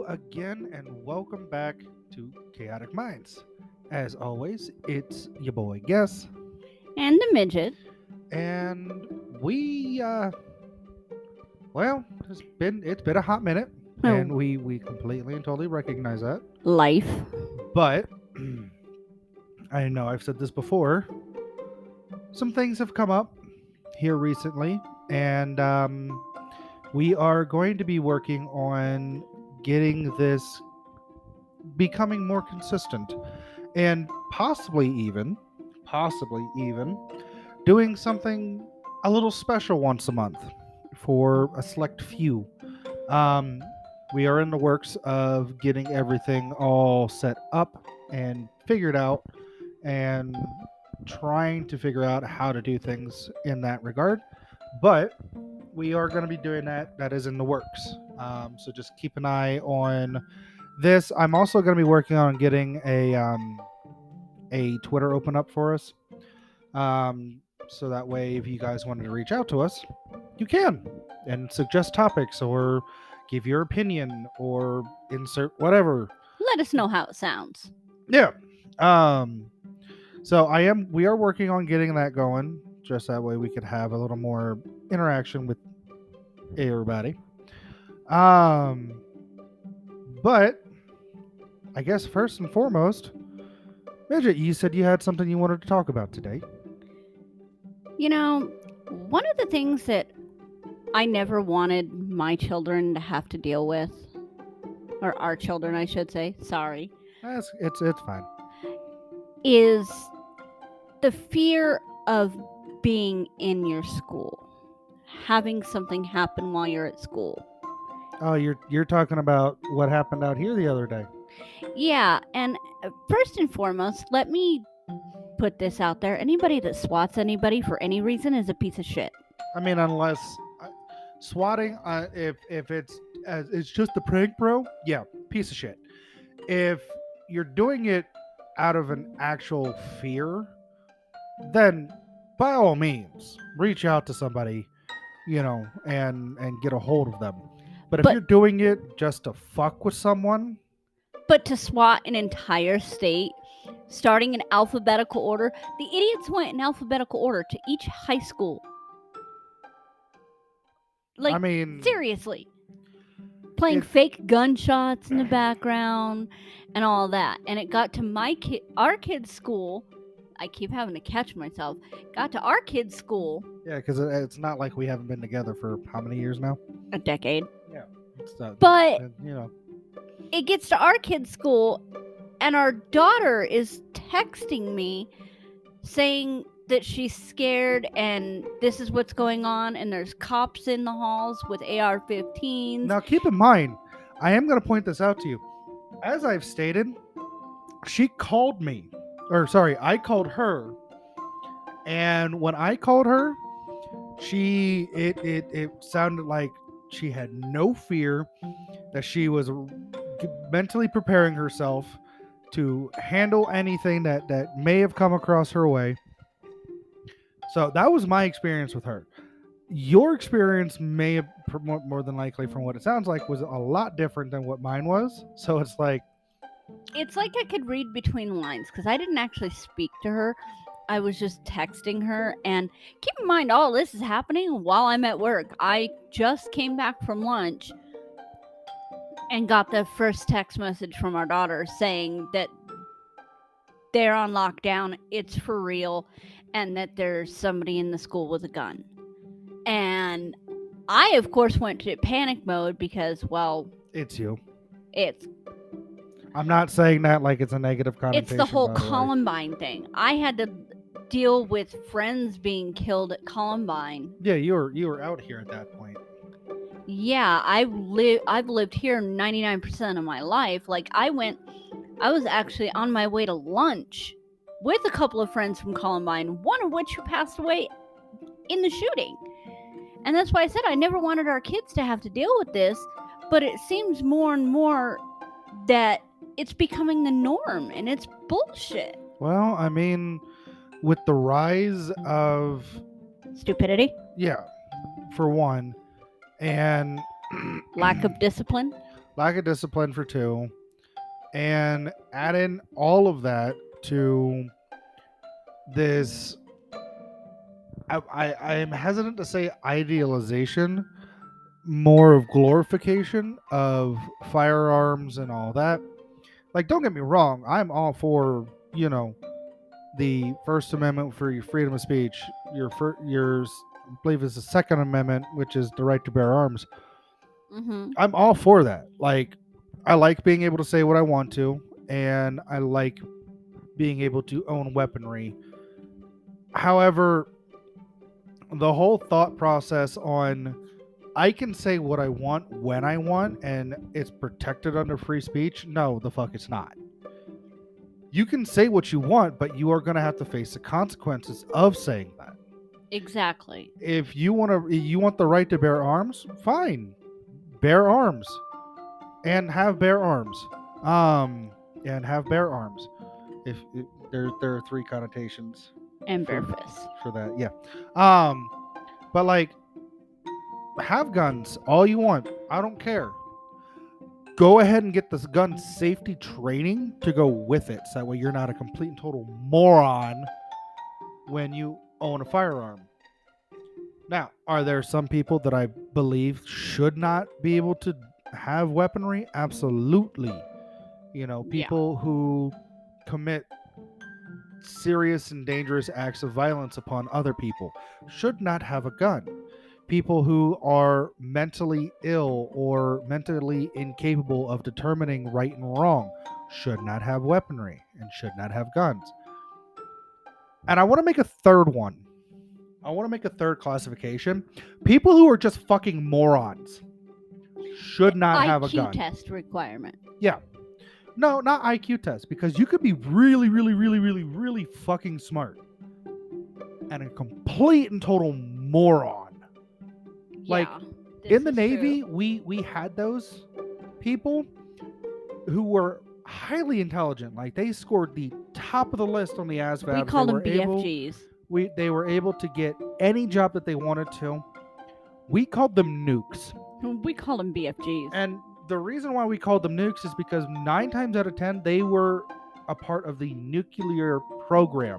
again, and welcome back to Chaotic Minds. As always, it's your boy Guess, And the midget. and well, it's been a hot minute, Oh, and we completely and totally recognize that. life. But I know I've said this before. Some things have come up here recently, and we are going to be working on getting this becoming more consistent and possibly even doing something a little special once a month for a select few. Um, we are in the works of getting everything all set up and figured out and trying to figure out how to do things in that regard. But we are going to be doing that. That is in the works. So just keep an eye on this. I'm also going to be working on getting a Twitter open up for us. So that way, if you guys wanted to reach out to us, you can and suggest topics or give your opinion or insert whatever. Let us know how it sounds. Yeah. Um. So we are working on getting that going. Just that way we could have a little more interaction with everybody. Um. But I guess first and foremost, Midget, you said you had something you wanted to talk about today. You know, one of the things that I never wanted my children to have to deal with, or our children, I should say, sorry, It's fine. is the fear of being in your school, having something happen while you're at school. Oh, you're talking about what happened out here the other day. Yeah, and first and foremost, let me put this out there. Anybody that swats anybody for any reason is a piece of shit. I mean, unless swatting, if it's just a prank, bro. Yeah, piece of shit. If you're doing it out of an actual fear, then by all means, reach out to somebody, and get a hold of them. But if But you're doing it just to fuck with someone, but to SWAT an entire state, starting in alphabetical order, the idiots went in alphabetical order to each high school. Like, I mean, seriously. Playing it, fake gunshots in the background and all that. And it got to our kids' school. I keep having to catch myself. Got to our kids' school yeah, because it's not like we haven't been together for how many years now. a decade. Yeah, But you know, it gets to our kids' school, and our daughter is texting me saying that she's scared and this is what's going on, and there's cops in the halls with AR-15s. now keep in mind, I am going to point this out to you. As I've stated, she called me, or sorry, I called her, and when I called her, it sounded like she had no fear, that she was mentally preparing herself to handle anything that may have come across her way. So that was my experience with her. Your experience may have, more than likely, from what it sounds like, was a lot different than what mine was. So it's like, It's like I could read between lines because I didn't actually speak to her. I was just texting her. And keep in mind, all this is happening while I'm at work. I just came back from lunch and got the first text message from our daughter saying that they're on lockdown, it's for real, and that there's somebody in the school with a gun. And I, of course, went to panic mode because, well, it's you. it's I'm not saying that like it's a negative connotation. it's the whole by the way. Columbine thing. I had to deal with friends being killed at Columbine. Yeah, you were out here at that point. Yeah, I've lived here 99% of my life. Like I was actually on my way to lunch with a couple of friends from Columbine, one of which who passed away in the shooting. And that's why I said I never wanted our kids to have to deal with this, but it seems more and more that it's becoming the norm, and it's bullshit. Well, I mean, with the rise of Stupidity, yeah, for one, and lack of discipline. lack of discipline for 2, and add in all of that to this. I am hesitant to say idealization, more of glorification of firearms and all that. Like, don't get me wrong, I'm all for, the First Amendment for your freedom of speech. I believe it's the Second Amendment, which is the right to bear arms. Mm-hmm. I'm all for that. Like, I like being able to say what I want to, and I like being able to own weaponry. However, the whole thought process on I can say what I want when I want and it's protected under free speech, no, the fuck it's not. You can say what you want, but you are going to have to face the consequences of saying that. Exactly. If you want the right to bear arms, fine. Bear arms. And have bear arms. And have bear arms. If there are 3 connotations And bare fists. for that. Yeah. But like, have guns all you want. I don't care. Go ahead and get this gun safety training to go with it, so that way you're not a complete and total moron when you own a firearm. Now, are there some people that I believe should not be able to have weaponry? Absolutely. People who commit serious and dangerous acts of violence upon other people should not have a gun. People who are mentally ill or mentally incapable of determining right and wrong should not have weaponry and should not have guns. And I want to make a third one. I want to make a third classification. People who are just fucking morons should not have a gun. IQ test requirement. Yeah. No, not IQ test, because you could be really, really, really, really, really fucking smart and a complete and total moron. Like, in the Navy, we had those people who were highly intelligent. Like, they scored the top of the list on the ASVAB. We call them BFGs. They were able to get any job that they wanted to. We called them nukes. We call them BFGs. And the reason why we called them nukes is because 9 times out of 10, they were a part of the nuclear program.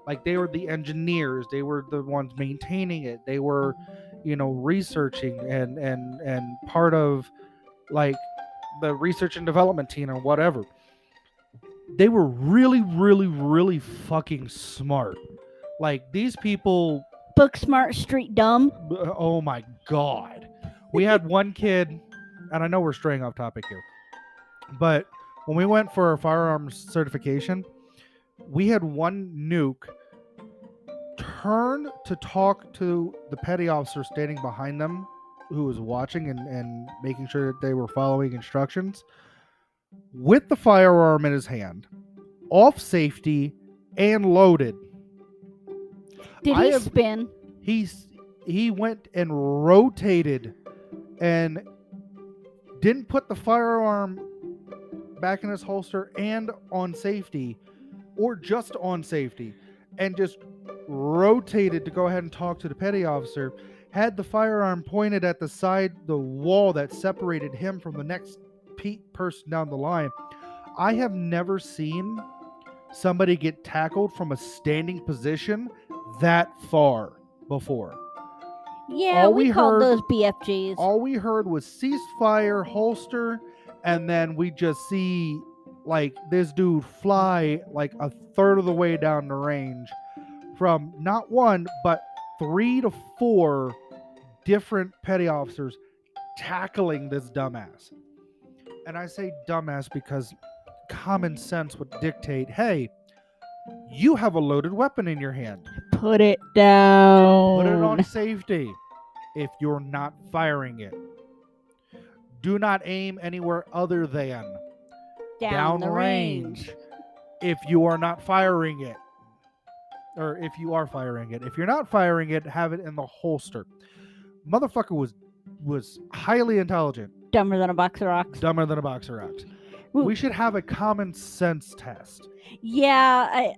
Like, they were the engineers. They were the ones maintaining it. They were, researching and part of, like, the research and development team or whatever. They were really, really, really fucking smart. Like, these people... Book smart, street dumb. Oh my God. We had one kid, and I know we're straying off topic here, but when we went for our firearms certification, we had one nuke turn to talk to the petty officer standing behind them who was watching and making sure that they were following instructions with the firearm in his hand, off safety, and loaded. Did he spin? He went and rotated and didn't put the firearm back in his holster and on safety, or just on safety, and just rotated to go ahead and talk to the petty officer, had the firearm pointed at the wall that separated him from the next person down the line. I have never seen somebody get tackled from a standing position that far before. Yeah, we called those BFGs. All we heard was ceasefire, holster, and then we just see, like, this dude fly like a third of the way down the range from not one, but 3 to 4 different petty officers tackling this dumbass. And I say dumbass because common sense would dictate, hey, you have a loaded weapon in your hand. Put it down. Put it on safety if you're not firing it. Do not aim anywhere other than down range if you are not firing it. Or if you are firing it. If you're not firing it, have it in the holster. Motherfucker was highly intelligent. Dumber than a box of rocks. Dumber than a box of rocks. We should have a common sense test. Yeah,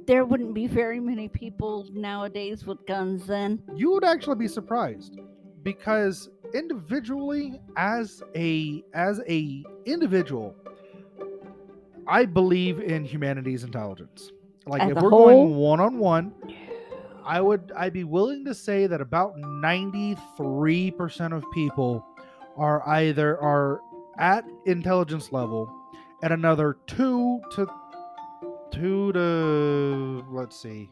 there wouldn't be very many people nowadays with guns then. You would actually be surprised, because individually, as a individual, I believe in humanity's intelligence. Like As if a we're whole? going one on one, I'd be willing to say that about 93% of people are at intelligence level, and another two to let's see,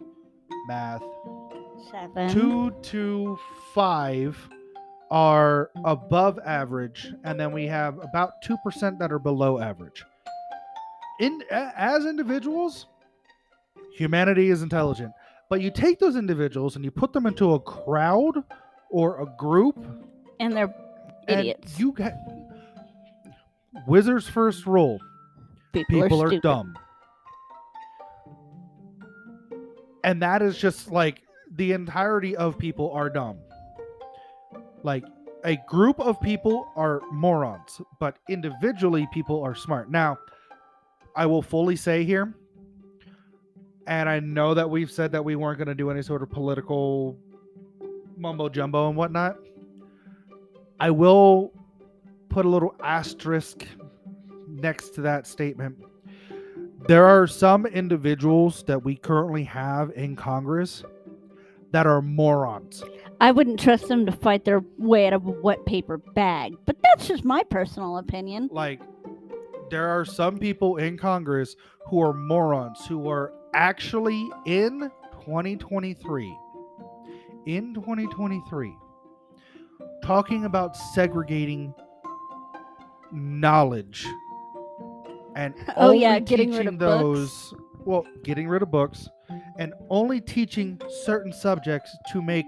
math, 7. 2 to 5 are above average, and then we have about 2% that are below average. As individuals, humanity is intelligent, but you take those individuals and you put them into a crowd or a group, And they're and idiots. you get Wizard's first rule: people are stupid. dumb. And that is just like the entirety of people are dumb. Like a group of people are morons, but individually people are smart. Now, I will fully say here, and I know that we've said that we weren't going to do any sort of political mumbo jumbo and whatnot. I will put a little asterisk next to that statement. There are some individuals that we currently have in Congress that are morons. I wouldn't trust them to fight their way out of a wet paper bag, but that's just my personal opinion. Like, there are some people in Congress who are morons, who are actually in 2023 talking about segregating knowledge and only getting rid teaching of those books. well, getting rid of books and only teaching certain subjects to make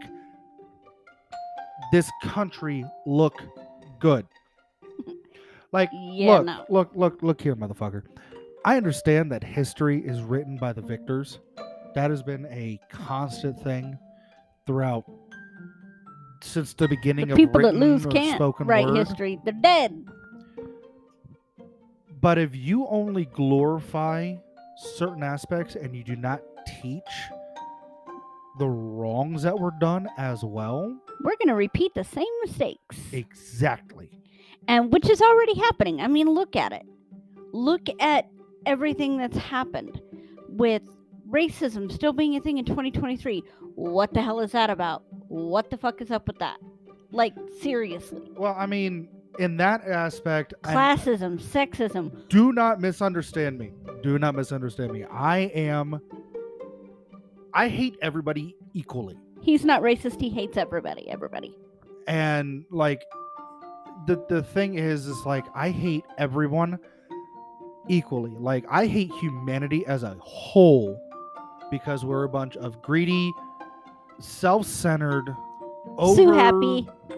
this country look good. Like, Yeah, no. look here, motherfucker. I understand that history is written by the victors. That has been a constant thing throughout since the beginning The of people that written lose or can't spoken write word. history. They're dead. But if you only glorify certain aspects and you do not teach the wrongs that were done as well, We're going to repeat the same mistakes. exactly. And which is already happening. I mean, look at it. Look at everything that's happened with racism still being a thing in 2023. What the hell is that about? What the fuck is up with that? Like, seriously. Well, I mean, in that aspect, Classism, sexism. do not misunderstand me. Do not misunderstand me. I hate everybody equally. He's not racist. He hates everybody. And like the thing is like I hate everyone equally. Like I hate humanity as a whole because we're a bunch of greedy, self-centered,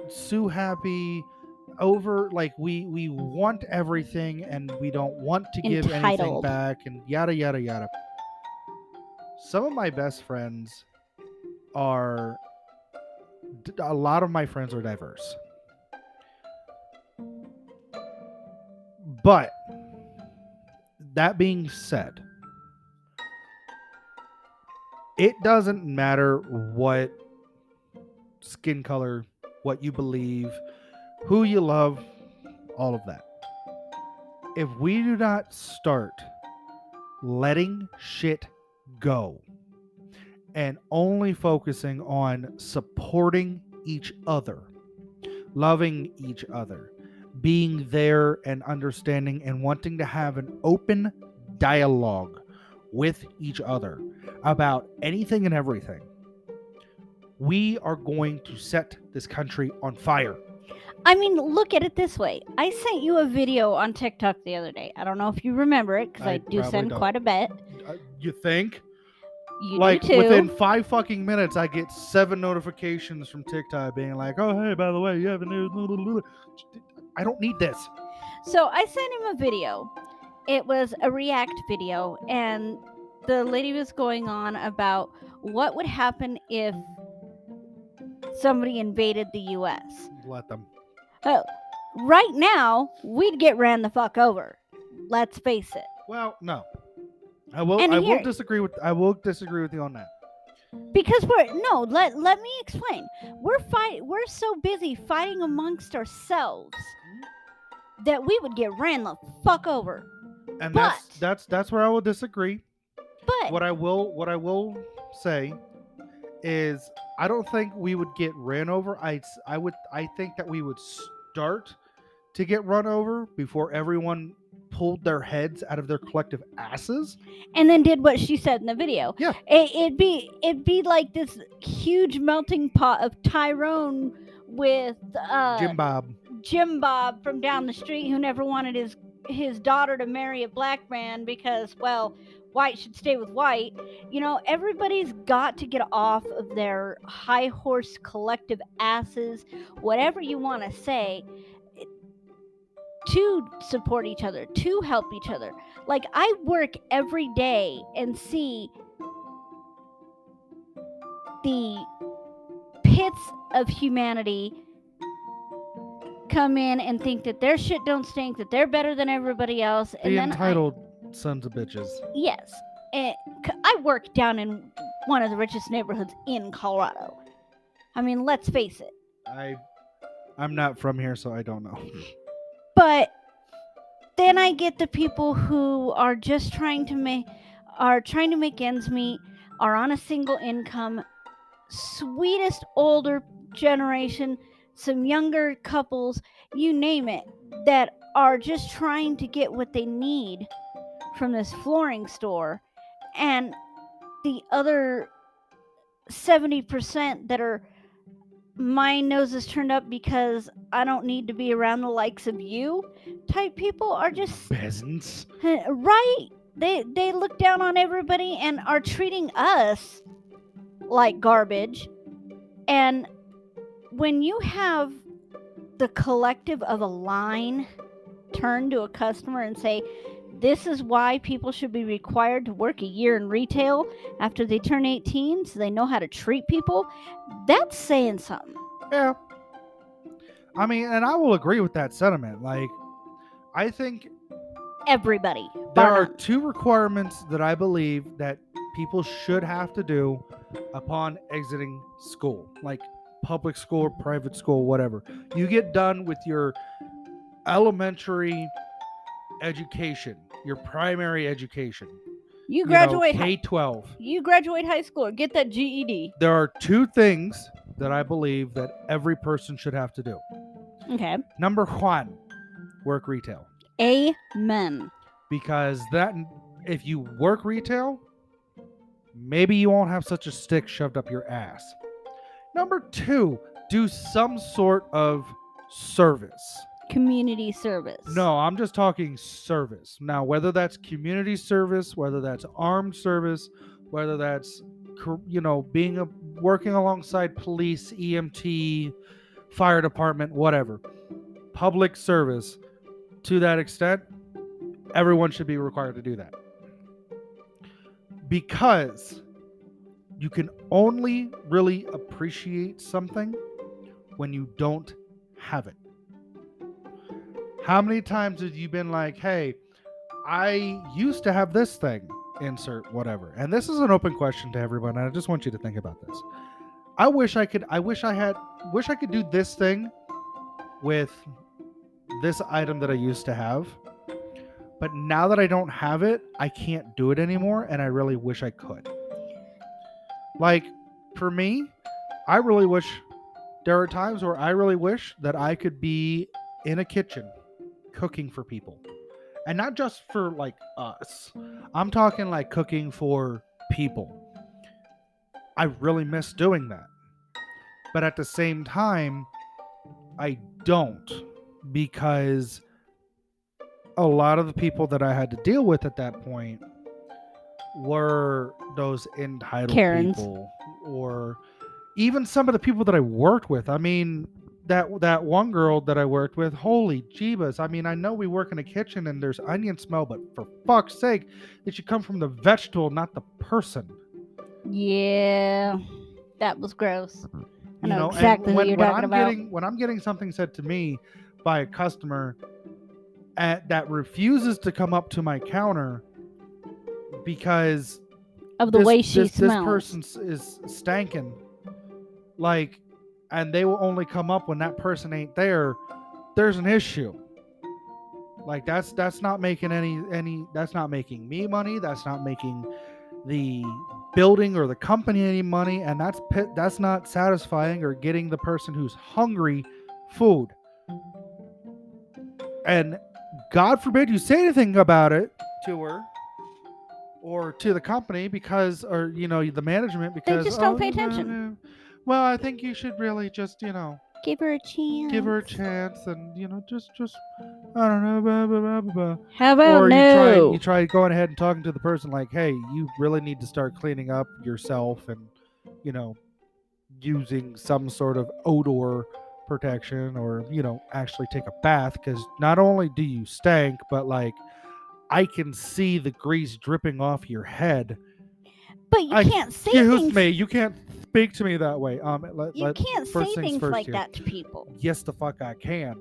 Sue happy, over like we want everything and we don't want to give anything Entitled. back and yada yada yada. Some of my best friends are a lot of my friends are diverse. But that being said, it doesn't matter what skin color, what you believe, who you love, all of that. If we do not start letting shit go and only focusing on supporting each other, loving each other, being there and understanding and wanting to have an open dialogue with each other about anything and everything, we are going to set this country on fire. I mean, look at it this way. I sent you a video on TikTok the other day. I don't know if you remember it because I do send quite a bit. You think? You like do too. within 5 fucking minutes, I get 7 notifications from TikTok being like, "Oh hey, by the way, you have a new." I don't need this. So I sent him a video. It was a react video, and the lady was going on about what would happen if somebody invaded the U.S. Let them. Right now, we'd get ran the fuck over. Let's face it. Well, no. I will disagree with you on that. Because let me explain. We're so busy fighting amongst ourselves that we would get ran the fuck over. And But that's where I will disagree. but What I will say is I don't think we would get ran over. I think that we would start to get run over before everyone pulled their heads out of their collective asses. and then did what she said in the video. Yeah. It'd be like this huge melting pot of Tyrone with Jim Bob from down the street who never wanted his daughter to marry a black man because, well, white should stay with white. You know, everybody's got to get off of their high horse collective asses, whatever you want to say, to support each other, to help each other. Like, I work every day and see the pits of humanity come in and think that their shit don't stink, that they're better than everybody else. And The then entitled sons of bitches. yes. And I work down in one of the richest neighborhoods in Colorado. I mean, let's face it. I'm not from here, so I don't know. But then I get the people who are just trying to make ends meet, are on a single income, sweetest older generation, some younger couples, you name it, that are just trying to get what they need from this flooring store, and the other 70% that are my nose is turned up because I don't need to be around the likes of you type people are just Peasants. right. They look down on everybody and are treating us like garbage. And when you have the collective of a line turn to a customer and say, this is why people should be required to work a year in retail after they turn 18 so they know how to treat people, that's saying something. Yeah. I mean, and I will agree with that sentiment. Like, I think Everybody. there bar are none. 2 requirements that I believe that people should have to do upon exiting school, like public school or private school, whatever. You get done with your elementary education, your primary education. You graduate K-12. you graduate high school or get that GED. There are 2 things that I believe that every person should have to do. Okay. Number 1, work retail. Amen. Because that, if you work retail, maybe you won't have such a stick shoved up your ass. Number 2, do some sort of service. Community service. No, I'm just talking service. Now, whether that's community service, whether that's armed service, whether that's working alongside police, EMT, fire department, whatever, public service, to that extent, everyone should be required to do that. Because you can only really appreciate something when you don't have it. How many times have you been like, hey, I used to have this thing, insert whatever. And this is an open question to everyone, and I just want you to think about this. I wish I could do this thing with this item that I used to have. But now that I don't have it, I can't do it anymore, and I really wish I could. Like, for me, there are times where I really wish that I could be in a kitchen cooking for people. And not just for, like, us. I'm talking, like, cooking for people. I really miss doing that. But at the same time, I don't, because a lot of the people that I had to deal with at that point were those entitled Karens. people, or even some of the people that I worked with. I mean, that one girl that I worked with, holy jeebus. I mean, I know we work in a kitchen and there's onion smell, but for fuck's sake, it should come from the vegetable, not the person. Yeah. That was gross. I You know know, exactly and what you're talking about. when I'm getting something said to me by a customer that refuses to come up to my counter because Of the way she this smells. person is stanking, like, and they will only come up when that person ain't there. There's an issue. Like that's not making any that's not making me money. That's not making the building or the company any money, and that's not satisfying or getting the person who's hungry food. And God forbid you say anything about it to her or to the company because, or the management, because just don't pay attention. Well, I think you should really just Give her a chance. give her a chance, and just I don't know, blah, blah, blah, blah, blah. How about Or no? you try going ahead and talking to the person like, hey, you really need to start cleaning up yourself, and using some sort of odor protection, or actually take a bath, because not only do you stank, but like I can see the grease dripping off your head. But you can't say Excuse things. me, you can't speak to me that way. You can't say first things first like here. that to people. Yes, the fuck I can,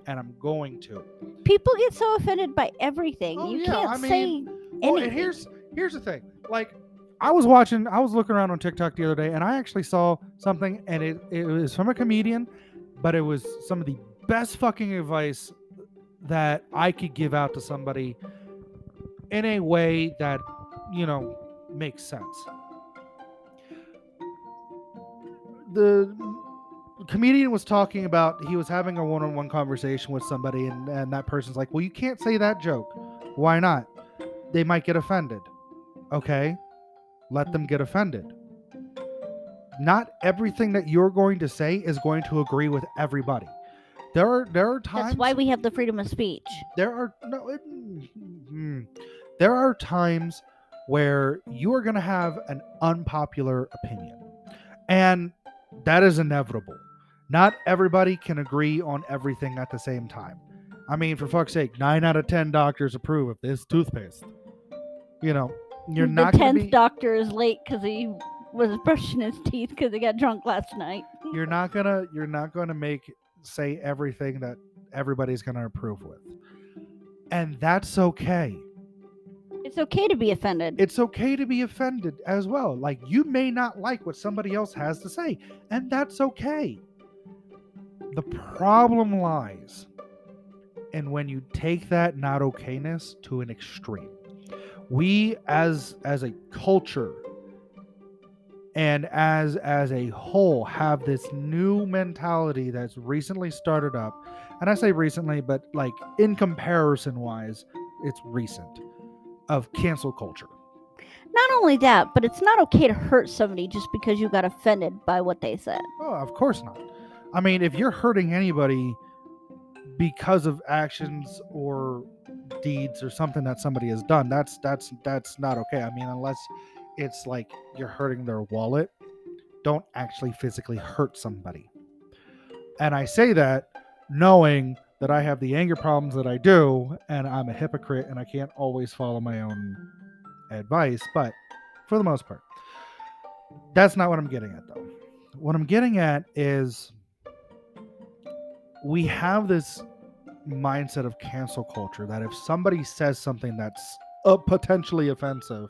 and I'm going to. People get so offended by everything. Oh, You yeah, can't I say mean, anything. Well, and here's the thing. Like, I was looking around on TikTok the other day, and I actually saw something, and it was from a comedian, but it was some of the best fucking advice that I could give out to somebody in a way that makes sense. The comedian was talking about, he was having a one-on-one conversation with somebody, and that person's like, well, you can't say that joke. Why not? They might get offended. Okay, let them get offended. Not everything that you're going to say is going to agree with everybody. There are times. That's why we have the freedom of speech. There are times where you are going to have an unpopular opinion, and that is inevitable. Not everybody can agree on everything at the same time. I mean, for fuck's sake, 9 out of 10 doctors approve of this toothpaste. You're not. The 10th doctor is late because he was brushing his teeth because he got drunk last night. You're not gonna say everything that everybody's gonna approve with, and that's okay. It's okay to be offended. It's okay to be offended as well. Like, you may not like what somebody else has to say, and that's okay. The problem lies in when you take that not okayness to an extreme. We as a culture and as a whole have this new mentality that's recently started up. And I say recently, but like in comparison wise, it's recent, of cancel culture. Not only that, but it's not okay to hurt somebody just because you got offended by what they said. Oh, of course not. I mean, if you're hurting anybody because of actions or deeds or something that somebody has done, that's not okay. I mean, unless it's like you're hurting their wallet, don't actually physically hurt somebody. And I say that knowing that I have the anger problems that I do, and I'm a hypocrite, and I can't always follow my own advice, but for the most part, that's not what I'm getting at, though. What I'm getting at is we have this mindset of cancel culture that if somebody says something that's potentially offensive,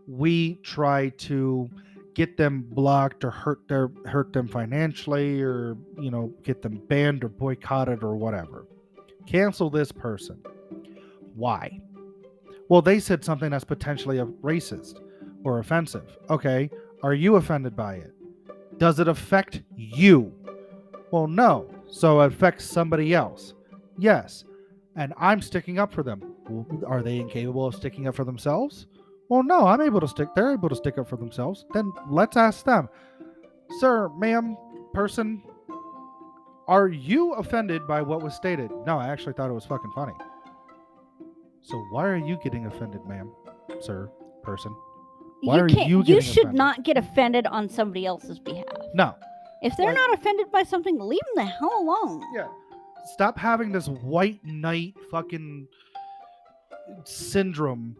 we try to get them blocked or hurt them financially, or get them banned or boycotted or whatever. Cancel this person. Why? Well, they said something that's potentially racist or offensive. Okay, are you offended by it? Does it affect you? Well, no. So it affects somebody else. Yes. And I'm sticking up for them. Are they incapable of sticking up for themselves? Well, no, they're able to stick up for themselves. Then let's ask them. Sir, ma'am, person, are you offended by what was stated? No, I actually thought it was fucking funny. So why are you getting offended, ma'am, sir, person? Why are you getting offended? You should not get offended on somebody else's behalf. No. If they're not offended by something, leave them the hell alone. Yeah. Stop having this white knight fucking syndrome,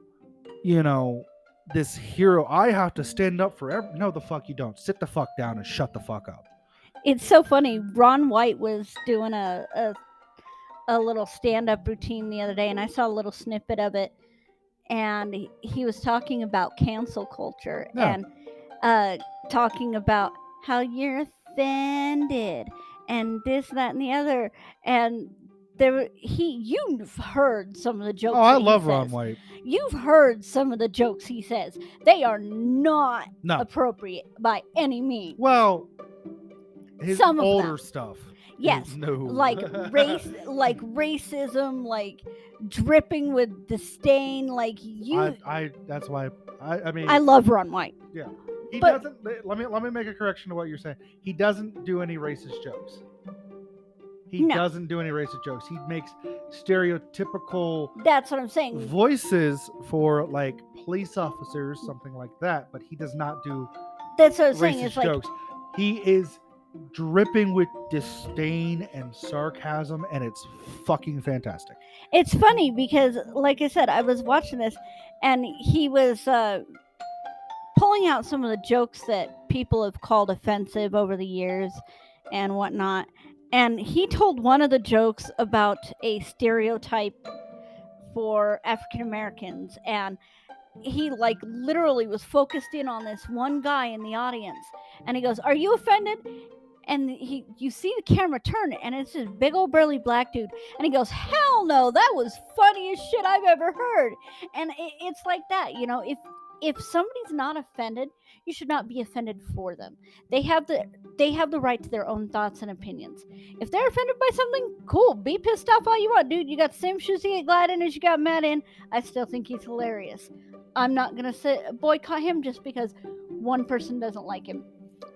this hero. I have to stand up for No, the fuck you don't. Sit the fuck down and shut the fuck up. It's so funny. Ron White was doing a little stand-up routine the other day, and I saw a little snippet of it. and he was talking about cancel culture Yeah. and talking about how you're offended and this, that, and the other. And you've heard some of the jokes Oh, I that he love Ron says. White. You've heard some of the jokes he says. They are not No. appropriate by any means. Well, his Some of older them. stuff. Yes, No. like racism, like dripping with disdain. Like you, That's why I mean I love Ron White. yeah. He but- doesn't. Let me make a correction to what you're saying. He doesn't do any racist jokes. He No. doesn't do any racist jokes. He makes stereotypical That's what I'm saying. voices for like police officers, something like that. But he does not do That's what I'm saying. racist It's like jokes. He is dripping with disdain and sarcasm, and it's fucking fantastic. it's funny because, like I said, I was watching this, and he was pulling out some of the jokes that people have called offensive over the years and whatnot. And he told one of the jokes about a stereotype for African Americans, and he like literally was focused in on this one guy in the audience, and he goes, "Are you offended?" And you see the camera turn, and it's this big old burly black dude, and he goes, "Hell no, that was funniest shit I've ever heard." And it's like that, you know. If somebody's not offended, you should not be offended for them. They have the right to their own thoughts and opinions. If they're offended by something, cool. Be pissed off all you want, dude. You got the same shoes to get glad in as you got mad in. I still think he's hilarious. I'm not gonna boycott him just because one person doesn't like him.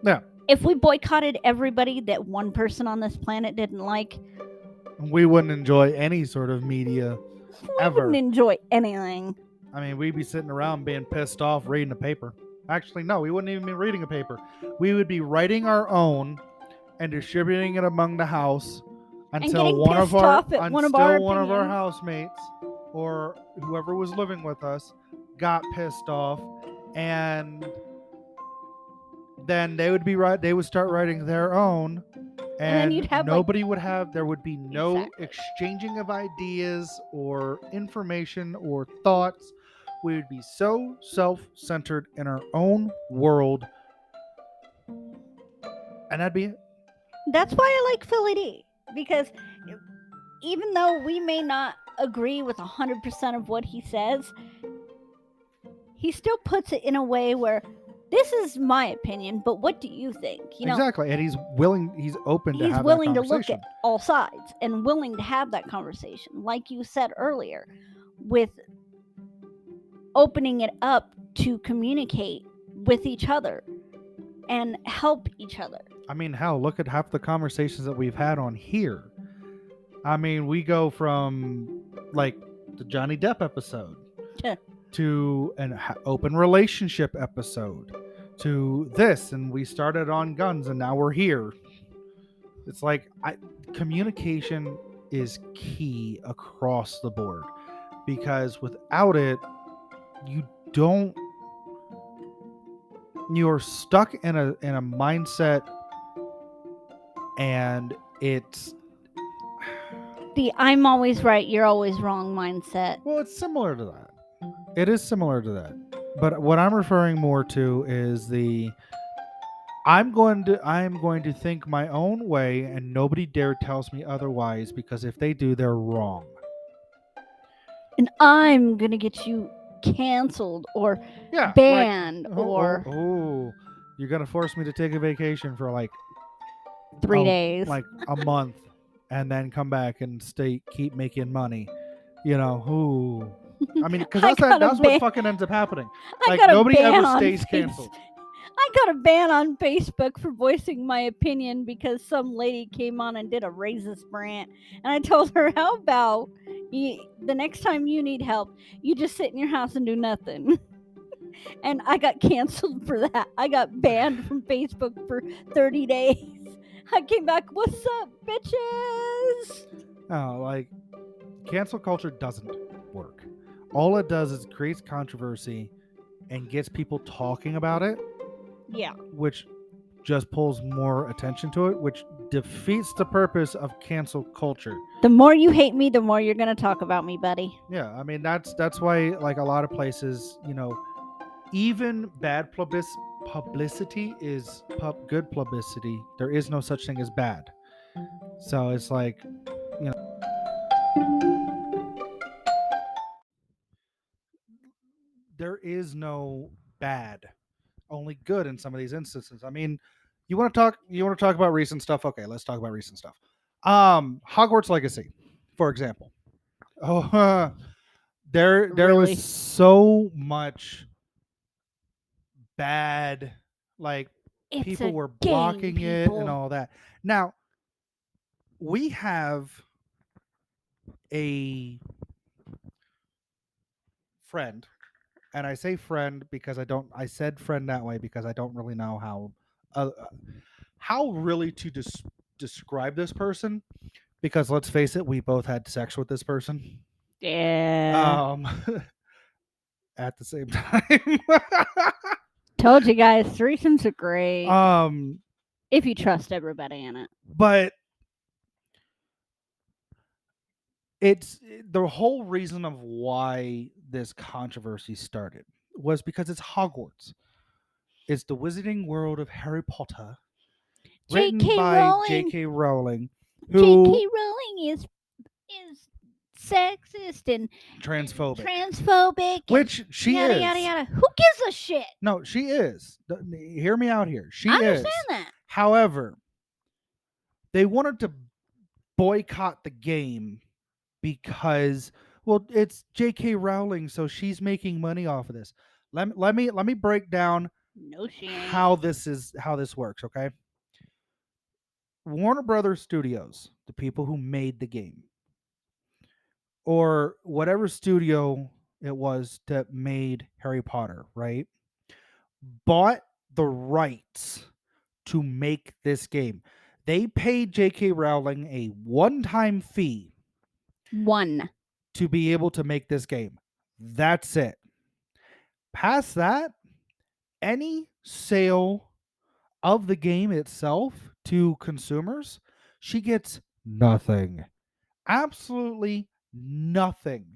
Yeah. If we boycotted everybody that one person on this planet didn't like, We wouldn't enjoy any sort of media we ever. wouldn't enjoy anything. I mean, we'd be sitting around being pissed off reading a paper. Actually, no, we wouldn't even be reading a paper. We would be writing our own and distributing it among the house until getting one of pissed our off at one of our opinions. housemates or whoever was living with us got pissed off, and then they would start writing their own, then you'd have, there would be no Exactly. exchanging of ideas or information or thoughts. We would be so self-centered in our own world, and that'd be it. That's why I like Philly D, because even though we may not agree with 100% of what he says, he still puts it in a way where this is my opinion, but what do you think? You know, Exactly, and he's open to he's have willing that to look conversation. at all sides and willing to have that conversation, like you said earlier, with opening it up to communicate with each other and help each other. I mean, hell, look at half the conversations that we've had on here. I mean, we go from like the Johnny Depp episode Yeah. to an open relationship episode to this, and we started on guns, and now we're here. It's like communication is key across the board, because without it, you're stuck in a mindset, and it's The I'm always right, you're always wrong mindset. well, it's similar to that. It is similar to that. But what I'm referring more to is I'm going to think my own way, and nobody dare tells me otherwise, because if they do, they're wrong. And I'm going to get you canceled or Yeah. banned Like, or you're gonna force me to take a vacation for like 3 days. like a month, and then come back and keep making money. You know, ooh. I mean, because that's what fucking ends up happening. I Like got a nobody ban ever on stays Face- canceled. I got a ban on Facebook for voicing my opinion because some lady came on and did a racist rant. And I told her, how about the next time you need help, you just sit in your house and do nothing. And I got canceled for that. I got banned from Facebook for 30 days. I came back, what's up, bitches? No, like cancel culture doesn't work. All it does is creates controversy and gets people talking about it, Yeah. which just pulls more attention to it, which defeats the purpose of cancel culture. The more you hate me, the more you're gonna talk about me, buddy. Yeah, I mean that's why like a lot of places, even bad publicity is good publicity. There is no such thing as bad. So it's like, you know, there is no bad, only good in some of these instances. I mean, you want to talk about recent stuff? Okay, let's talk about recent stuff. Hogwarts Legacy, for example. Oh, there was Really? so much bad, like It's people a were game, blocking it and people. all that. Now, we have a friend, and I say friend because I said friend that way because I don't really know how really to describe this person, because let's face it, we both had sex with this person Yeah. um at the same time. Told you guys, threesomes are great. um If you trust everybody in it. but it's the whole reason of why this controversy started was because it's Hogwarts. It's the Wizarding World of Harry Potter, written J.K. by Rowling. J.K. Rowling, J.K. who Rowling is sexist and transphobic, transphobic, which she yada is. yada yada. Who gives a shit? No, she is. Hear me out here. She I is. understand that. However, they wanted to boycott the game because, well, it's J.K. Rowling, so she's making money off of this. Let me break down No, she ain't. how this works. Okay, Warner Brothers Studios, the people who made the game, or whatever studio it was that made Harry Potter, right, bought the rights to make this game. They paid J.K. Rowling a one-time fee One. to be able to make this game. That's it. Past that, any sale of the game itself to consumers, she gets nothing. Absolutely nothing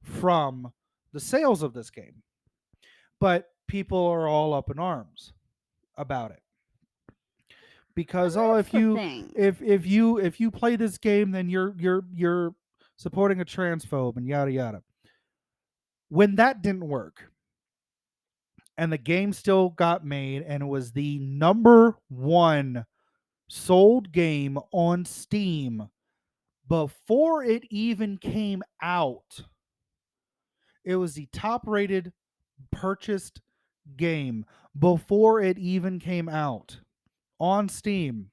from the sales of this game. But people are all up in arms about it. Because That's the thing. if you play this game, then you're supporting a transphobe and yada yada. When that didn't work, and the game still got made, and it was the number one sold game on Steam before it even came out. It was the top rated purchased game before it even came out on Steam.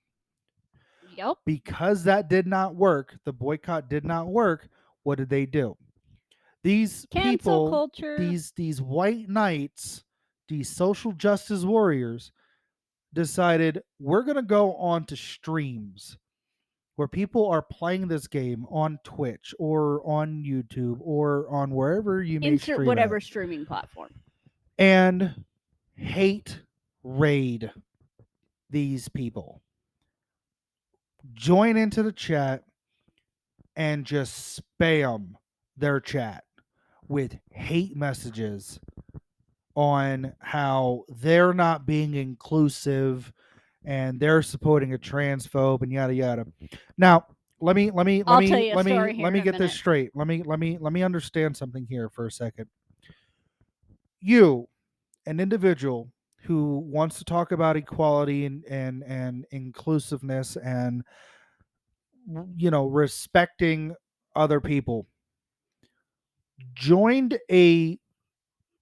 Yep. Because that did not work, the boycott did not work. What did they do? These Cancel people, culture. these white knights, these social justice warriors, decided we're going to go on to streams where people are playing this game on Twitch or on YouTube or on wherever you may Insert stream whatever at, streaming platform. and hate raid these people. Join into the chat and just spam their chat with hate messages on how they're not being inclusive and they're supporting a transphobe and yada yada. Now, let me I'll tell you a story here in a get this minute. straight. Let me understand something here for a second. You, an individual who wants to talk about equality and inclusiveness and respecting other people, joined a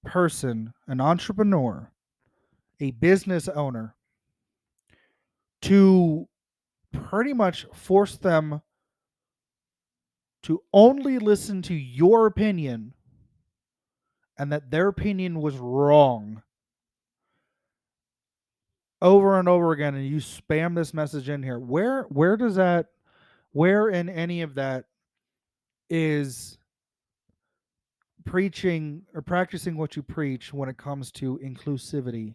person, an entrepreneur, a business owner, to pretty much force them to only listen to your opinion and that their opinion was wrong over and over again, and you spam this message in here. Where in any of that is preaching or practicing what you preach when it comes to inclusivity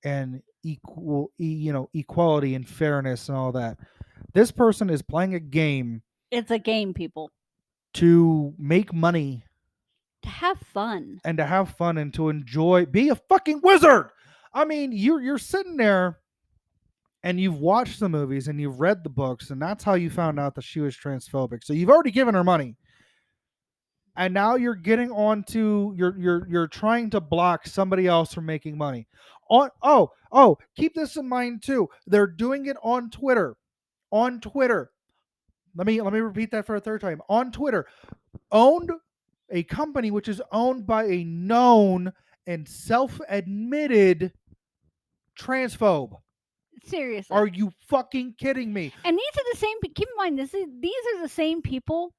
and equality and fairness and all that. This person is playing a game It's a game, people. to make money To have fun. and to have fun and to enjoy. Be a fucking wizard. I mean, you're sitting there and you've watched the movies and you've read the books, and that's how you found out that she was transphobic. So you've already given her money, and now you're getting on to you're trying to block somebody else from making money. Keep this in mind too. They're doing it on Twitter. On Twitter. Let me repeat that for a third time. On Twitter. Owned a company which is owned by a known and self-admitted transphobe. Seriously. Are you fucking kidding me? And these are the same. Keep in mind, these are the same people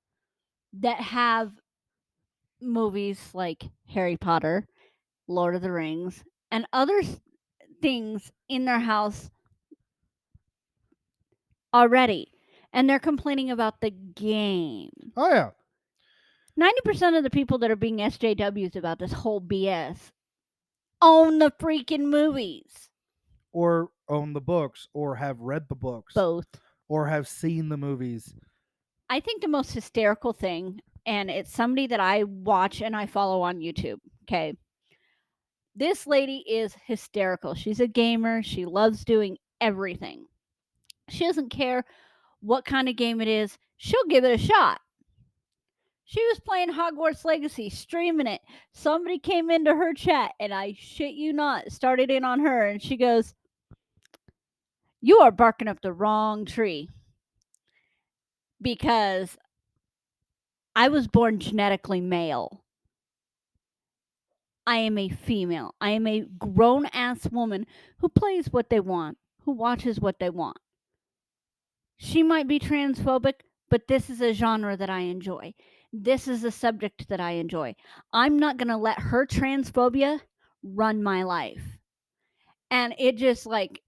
that have movies like Harry Potter, Lord of the Rings, and other things in their house already, and they're complaining about the game. Oh yeah. 90% of the people that are being SJWs about this whole BS own the freaking movies. Or own the books, or have read the books, Both. or have seen the movies. I think the most hysterical thing, and it's somebody that I watch and I follow on YouTube, okay? This lady is hysterical. She's a gamer. She loves doing everything. She doesn't care what kind of game it is. She'll give it a shot. She was playing Hogwarts Legacy, streaming it. Somebody came into her chat, and I shit you not, started in on her, and she goes, "You are barking up the wrong tree. Because I was born genetically male. I am a female. I am a grown ass woman who plays what they want, who watches what they want. She might be transphobic, but this is a genre that I enjoy. This is a subject that I enjoy. I'm not going to let her transphobia run my life." And it just like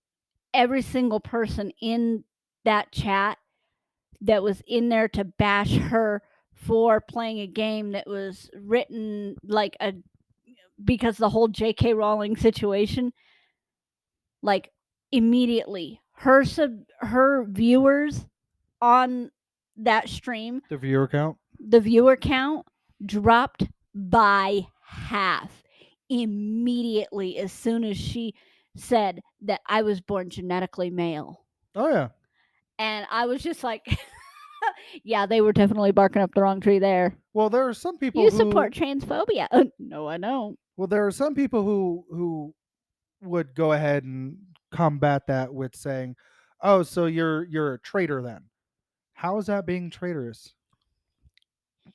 every single person in that chat that was in there to bash her for playing a game that was written like a because the whole J.K. Rowling situation, like immediately her viewers on that stream, The viewer count. the viewer count dropped by half immediately as soon as she said that I was born genetically male. Oh yeah. And I was just like, yeah, they were definitely barking up the wrong tree there. Well, there are some people You who support transphobia. No, I don't. Well, there are some people who would go ahead and combat that with saying, "Oh, so you're a traitor then?" How is that being traitorous?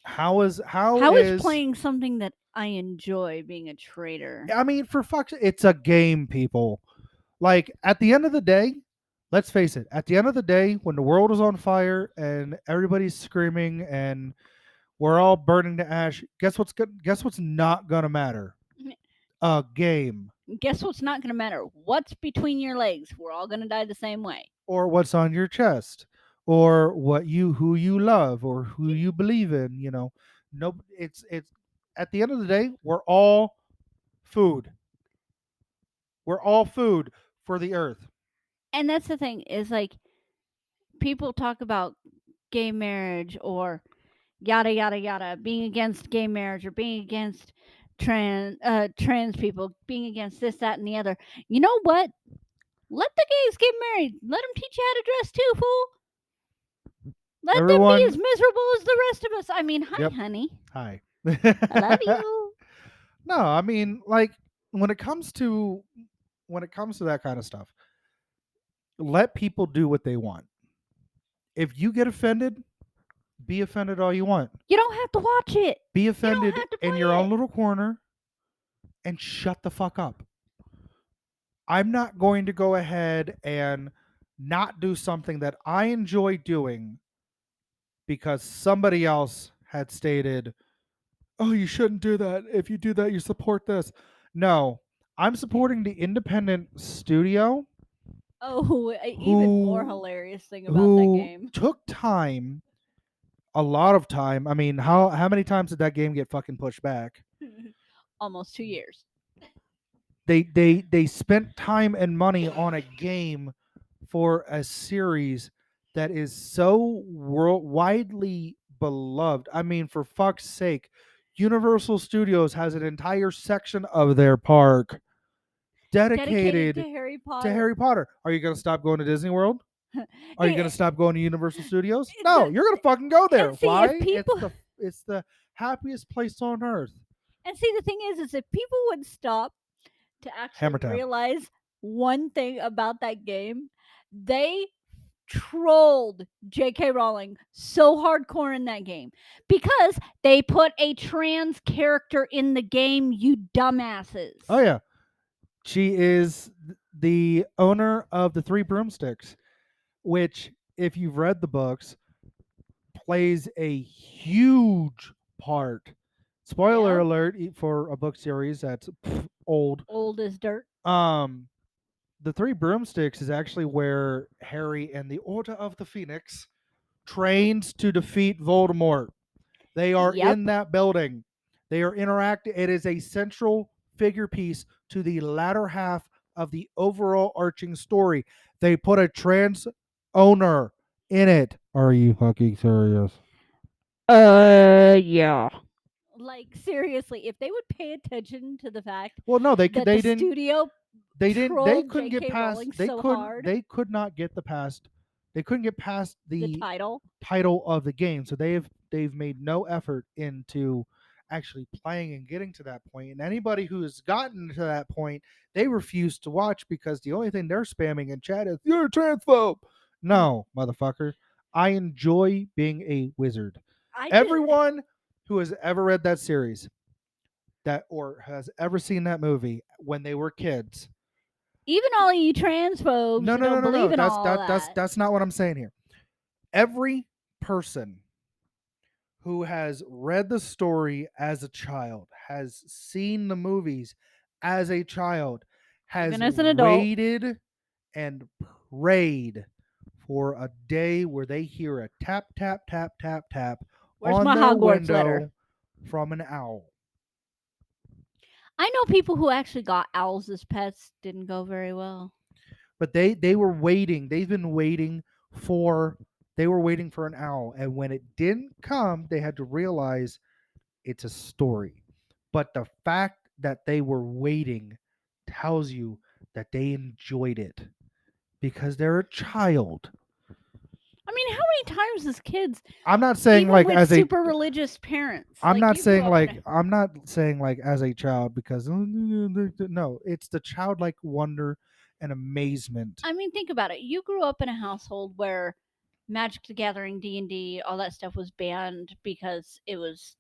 How is How is playing something that I enjoy being a traitor? I mean, for fuck's it's a game, people. Like at the end of the day, let's face it. At the end of the day, when the world is on fire and everybody's screaming and we're all burning to ash, guess what's not gonna matter? A game. Guess what's not going to matter? What's between your legs? We're all going to die the same way. Or what's on your chest, or who you love, or who you believe in. No, it's at the end of the day, we're all food. We're all food for the earth. And that's the thing is like people talk about gay marriage or yada yada yada, being against gay marriage or being against trans people, being against this, that, and the other. You know what? Let the gays get married. Let them teach you how to dress too, fool. Let them be as miserable as the rest of us. I mean, hi, Yep. honey. Hi. I love you. No, I mean, like when it comes to that kind of stuff, let people do what they want. If you get offended, be offended all you want. You don't have to watch it. Be offended have to in play your own it. little corner and shut the fuck up. I'm not going to go ahead and not do something that I enjoy doing because somebody else had stated, "Oh, you shouldn't do that. If you do that, you support this." No, I'm supporting the independent studio Oh, even more hilarious thing about that who game. took time, a lot of time. I mean, how many times did that game get fucking pushed back? Almost 2 years. They spent time and money on a game for a series that is so world widely beloved. I mean, for fuck's sake, Universal Studios has an entire section of their park Dedicated to dedicated Harry to Potter. Harry Potter. Are you going to stop going to Disney World? Are you going to Hey, stop going to Universal Studios? No, the, you're going to fucking go there. and see if Why? people It's the happiest place on earth. and see the thing is if people would stop to actually Hammer time. realize one thing about that game, they trolled J.K. Rowling so hardcore in that game because they put a trans character in the game, you dumbasses. Oh yeah. She is the owner of the Three Broomsticks, which if you've read the books plays a huge part. Spoiler Yep. alert for a book series that's old. Old as dirt. Um the Three Broomsticks is actually where Harry and the Order of the Phoenix trains to defeat Voldemort. They are Yep. in that building. They are interacting. It is a central figure piece to the latter half of the overall arching story. They put a trans owner in it. Are you fucking serious? Yeah. Like seriously, if they would pay attention to the fact Well, no, they could. that They the didn't. studio They didn't. They trolled couldn't get J.K. past. Rowling They so couldn't. hard, They could not get the past. They couldn't get past the the title. title of the game. So they've made no effort into actually playing and getting to that point. And anybody who has gotten to that point, they refuse to watch because the only thing they're spamming in chat is you're a transphobe. No, motherfucker. I enjoy being a wizard. I Everyone who has ever read that series that or has ever seen that movie when they were kids. even all you transphobes No, who no, no, don't no, believe no. in all that. That's not what I'm saying here. Every person who has read the story as a child, has seen the movies as a child, has Even as an adult. waited and prayed for a day where they hear a tap, tap, tap, tap, tap Where's on my their Hogwarts window letter? from an owl. I know people who actually got owls as pets. Didn't go very well. But they were waiting. They've been waiting for they were waiting for an owl, and when it didn't come, they had to realize it's a story. But the fact that they were waiting tells you that they enjoyed it because they're a child. I mean, how many times as kids, I'm not saying even like with as a super religious parents, I'm like not you grew saying up in like a- I'm not saying like as a child because no, it's the childlike wonder and amazement. I mean, think about it. You grew up in a household where Magic the Gathering, D&D, all that stuff was banned because it was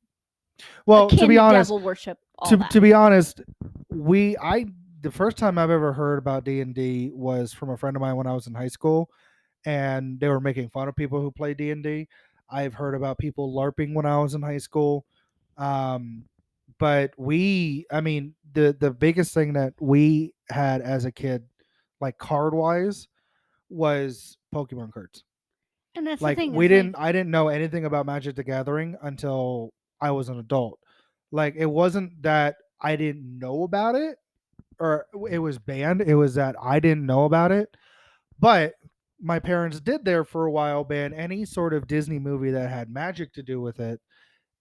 Well, to akin be to honest, devil worship. All to that. to be honest, I the first time I've ever heard about D&D was from a friend of mine when I was in high school, and they were making fun of people who play D&D. I've heard about people LARPing when I was in high school. Um, but I mean, the biggest thing that we had as a kid, like card wise, was Pokemon cards. And that's the Like thing. we Is like, didn't, I didn't know anything about Magic the Gathering until I was an adult. Like it wasn't that I didn't know about it or it was banned. It was that I didn't know about it. But my parents did there for a while ban any sort of Disney movie that had magic to do with it,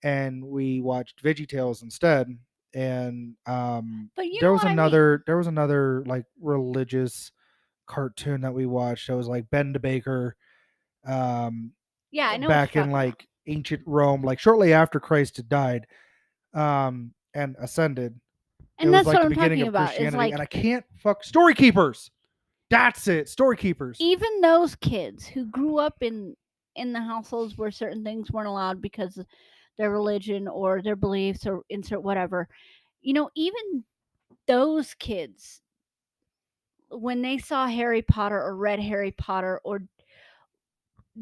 and we watched VeggieTales instead. And but you know what I mean. there was another like religious cartoon that we watched. That was like Ben the Baker, um, Yeah, I know what back you're in talking about. like ancient Rome, like shortly after Christ had died, and ascended. It And was that's like what the I'm beginning talking of about. Is Christianity, like and I can't fuck Story Keepers. That's it, Story Keepers. even those kids who grew up in the households where certain things weren't allowed because of their religion or their beliefs or insert whatever, you know, even those kids when they saw Harry Potter or read Harry Potter or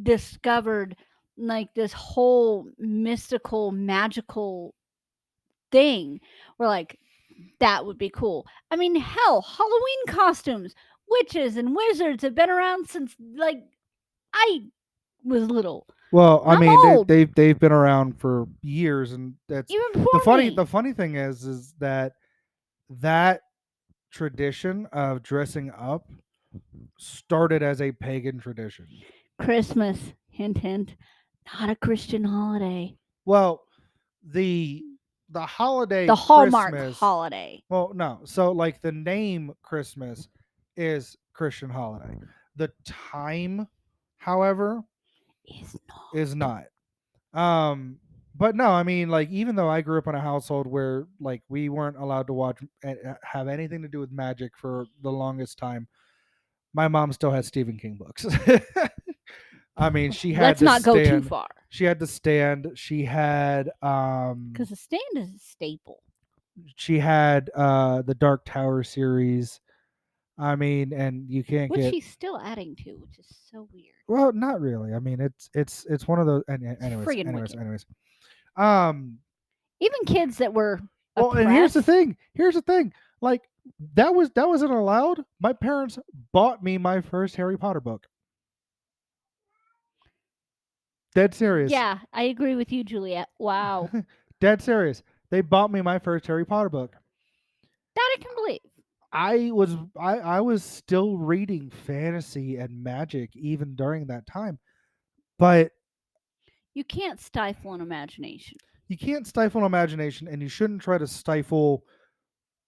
discovered like this whole mystical magical thing, were like, that would be cool. I mean, hell, Halloween costumes, witches and wizards have been around since like I was little. Well, I I'm mean, old. they've been around for years, and that's Even before me. the funny thing is that tradition of dressing up started as a pagan tradition. Christmas, hint, hint, not a Christian holiday. Well, the the holiday The Hallmark Christmas, holiday well, no. So like the name Christmas is Christian holiday. The time, however, is not. is not. Um, but no, I mean, like, even though I grew up in a household where like we weren't allowed to watch have anything to do with magic for the longest time, my mom still had Stephen King books. I mean, she had Let's to not go too stand. far She had to stand. because the stand is a staple. She had the Dark Tower series. I mean, and you can't Which get, she's still adding to, which is so weird. well, not really. I mean, it's one of those. Anyways, Friggin' wicked. Um, Even kids that were well, and here's the oppressed. thing. Here's the thing. Like that wasn't allowed. My parents bought me my first Harry Potter book. Dead serious. Yeah, I agree with you, Juliet. Wow. Dead serious. They bought me my first Harry Potter book. That I can believe. I was still reading fantasy and magic even during that time. But You can't stifle an imagination. you can't stifle imagination, and you shouldn't try to stifle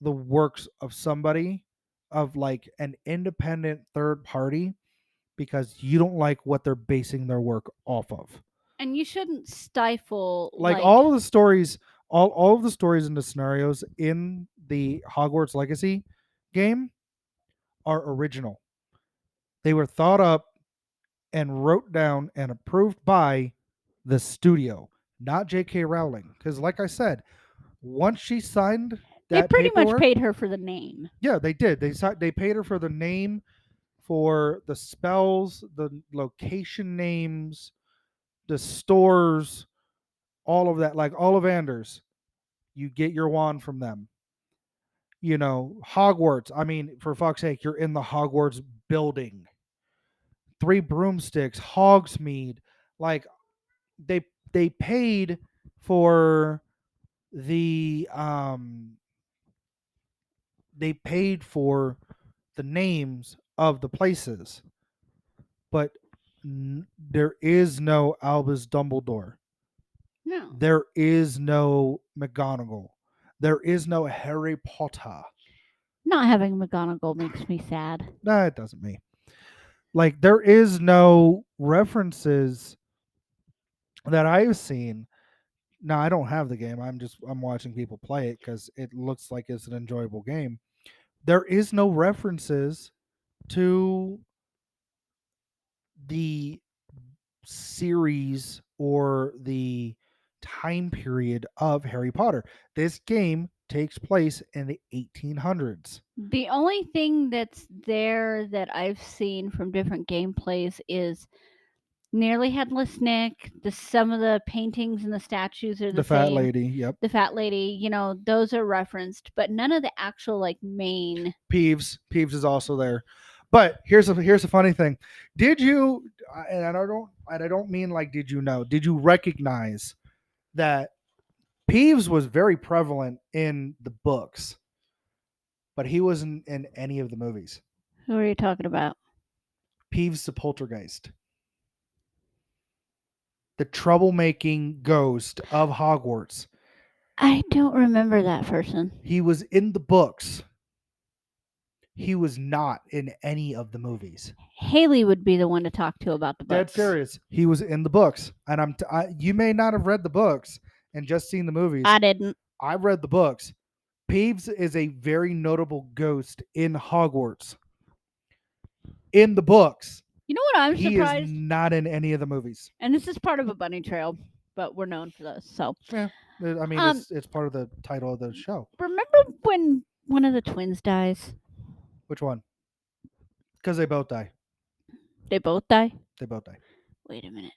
the works of somebody, of like an independent third party, because you don't like what they're basing their work off of. And you shouldn't stifle Like all of the stories, all of the stories and the scenarios in the Hogwarts Legacy game are original. They were thought up and wrote down and approved by the studio, not J.K. Rowling. Because, like I said, once she signed they that pretty much paperwork, paid her for the name. yeah, they did. They paid her for the name, for the spells, the location names, the stores, all of that. Like Ollivanders, you get your wand from them. You know, Hogwarts. I mean, for fuck's sake, you're in the Hogwarts building. Three Broomsticks, Hogsmeade. Like they they paid for the they paid for the names of the places, but there is no Albus Dumbledore. No. There is no McGonagall. There is no Harry Potter. Not having McGonagall makes me sad. Nah, it doesn't me. Like there is no references that I've seen. Now I don't have the game. I'm watching people play it because it looks like it's an enjoyable game. There is no references to the series or the time period of Harry Potter. This game takes place in the 1800s. The only thing that's there that I've seen from different gameplays is Nearly Headless Nick. Some of the paintings and the statues are the The fat same. lady, yep. The fat lady, those are referenced, but none of the actual like main. Peeves is also there. But here's a funny thing. Did you, and I don't mean like did you know, did you recognize that Peeves was very prevalent in the books, but he wasn't in any of the movies? Who are you talking about? Peeves the Poltergeist, the troublemaking ghost of Hogwarts. I don't remember that person. He was in the books. He was not in any of the movies. Haley would be the one to talk to about the Dead books. serious. He was in the books, and you may not have read the books and just seen the movies. I didn't. I've read the books. Peeves is a very notable ghost in Hogwarts. In the books, You know what I'm he surprised? is not in any of the movies. And this is part of a bunny trail, but we're known for this. So Yeah, I mean, it's part of the title of the show. remember when one of the twins dies? Which one? Because they both die. They both die? They both die. Wait a minute.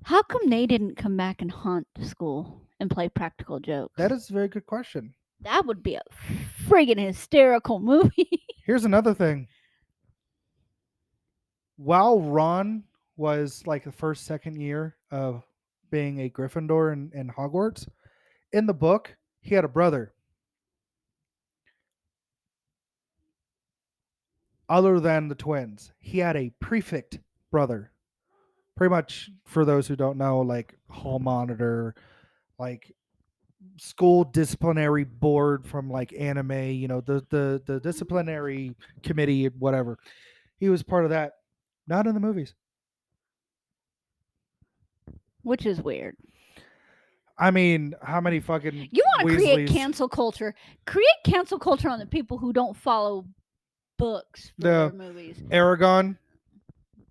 How come they didn't come back and haunt school and play practical jokes? That is a very good question. That would be a friggin' hysterical movie. Here's another thing. While Ron was like the first, second year of being a Gryffindor in Hogwarts, in the book, he had a brother. other than the twins. He had a prefect brother. Pretty much, for those who don't know, like hall monitor, like school disciplinary board from like anime, the disciplinary committee, whatever. He was part of that. Not in the movies. Which is weird. I mean, how many fucking You want to create Weasleys- cancel culture? Create cancel culture on the people who don't follow books for No. their movies. Aragon,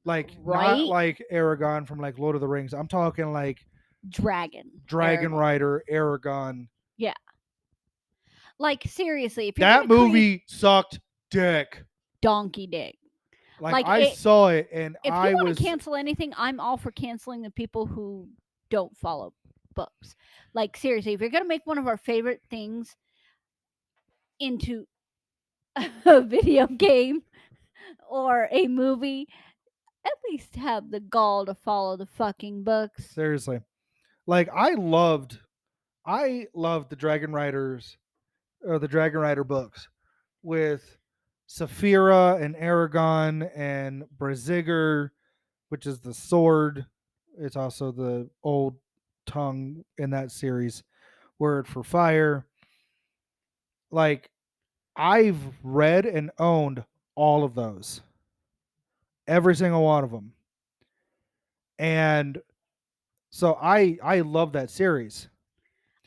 like not Right? like Aragon from like Lord of the Rings. I'm talking like Dragon. Dragon Aragon. Rider, Aragon. Like seriously, if you're That gonna create movie sucked dick. donkey dick. Like, Like, I saw it and If I you want was to cancel anything, I'm all for canceling the people who don't follow books. Like seriously, if you're gonna make one of our favorite things into a video game or a movie, at least have the gall to follow the fucking books. seriously. Like I loved the Dragon Riders or the Dragon Rider books with Saphira and Aragon and Braziger, which is the sword. It's also the old tongue in that series, word for fire. Like I've read and owned all of those. Every single one of them. And so I love that series.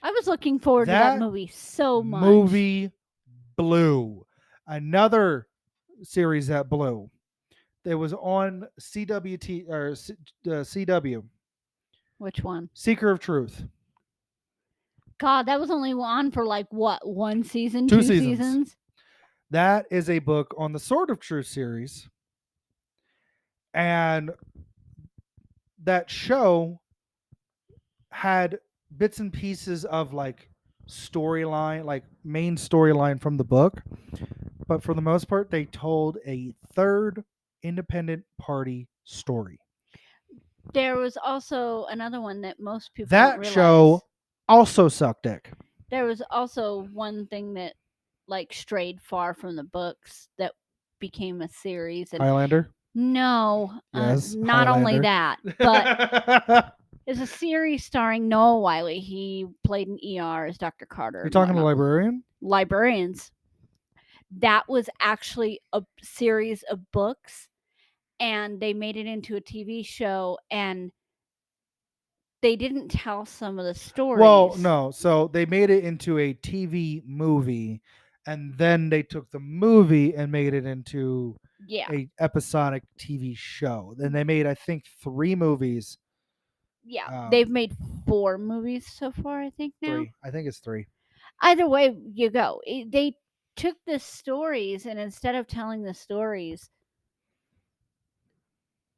I was looking forward to That that movie so much. Movie blew. Another series that blew. It was on CWT or CW, Which one? Seeker of Truth. God, that was only on for like what, one season, Two two seasons. seasons? That is a book on the Sword of Truth series. And that show had bits and pieces of like storyline, like main storyline from the book. But for the most part, they told a third independent party story. There was also another one that most people That don't realize. show also sucked dick. There was also one thing that like strayed far from the books that became a series. And Highlander. no, Yes, not only Highlander. that, but it's a series starring Noah Wiley. He played in ER as Dr. Carter. You're and talking to whatnot. Librarian? Librarians. That was actually a series of books, and they made it into a TV show, and they didn't tell some of the stories. Well, no. So they made it into a TV movie, and then they took the movie and made it into Yeah. a episodic TV show. Then they made, I think, 3 movies. Yeah. They've made 4 movies so far, I think now. 3. I think it's 3. Either way you go, they took the stories, and instead of telling the stories,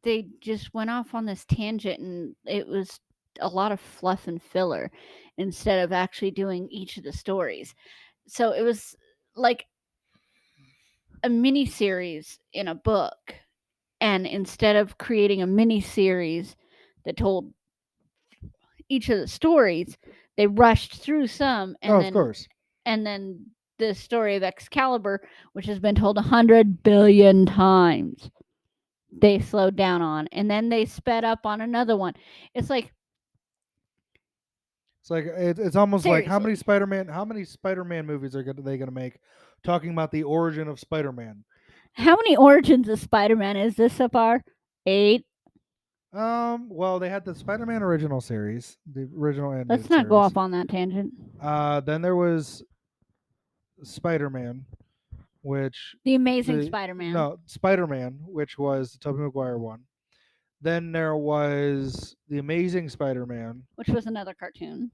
they just went off on this tangent, and it was a lot of fluff and filler instead of actually doing each of the stories. So it was like a mini series in a book, and instead of creating a mini series that told each of the stories, they rushed through some, and of course. And then the story of Excalibur, which has been told 100 billion times, they slowed down on, and then they sped up on another one. It's like it's almost like how many Seriously. Spider-Man movies are they going to make talking about the origin of Spider-Man? How many origins of Spider-Man is this so far? 8. Well, they had the Spider-Man original series, the original animated Let's not go series. off on that tangent. Then there was Spider-Man, which The Amazing Spider-Man. No, Spider-Man, which was the Tobey Maguire one. Then there was the Amazing Spider-Man, which was another cartoon.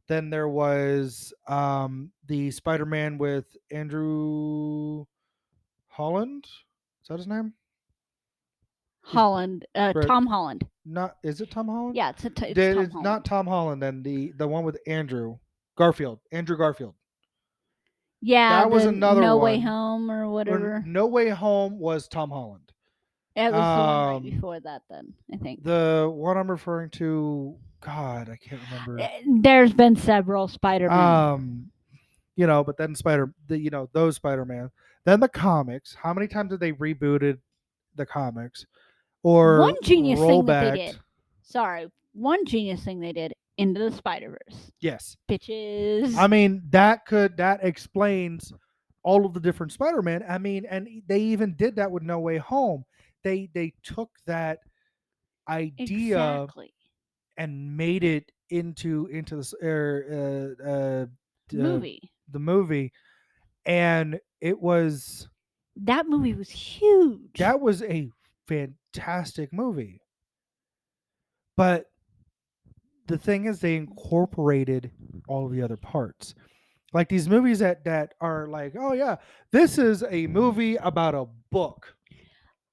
Then there was the Spider-Man with Andrew Holland. Is that his name? Holland, Tom Holland. Is it Tom Holland? Yeah, it's Tom It's Holland. not Tom Holland. Then the one with Andrew Garfield. Yeah, that was another No one. Way Home or whatever. No Way Home was Tom Holland. It was the one right before that. Then I think the one I'm referring to. God, I can't remember. There's been several Spider-Man. But then those Spider-Man. Then the comics. How many times did they rebooted the comics One or genius thing that they rollbacked? did. Sorry, one genius thing they did. Into the Spider-Verse. Yes. Bitches. I mean, that explains all of the different Spider-Man. I mean, and they even did that with No Way Home. They took that idea Exactly. and made it into Movie. the movie, and That movie was huge. that was a fantastic movie. But the thing is, they incorporated all of the other parts. Like these movies that are like, oh yeah, this is a movie about a book.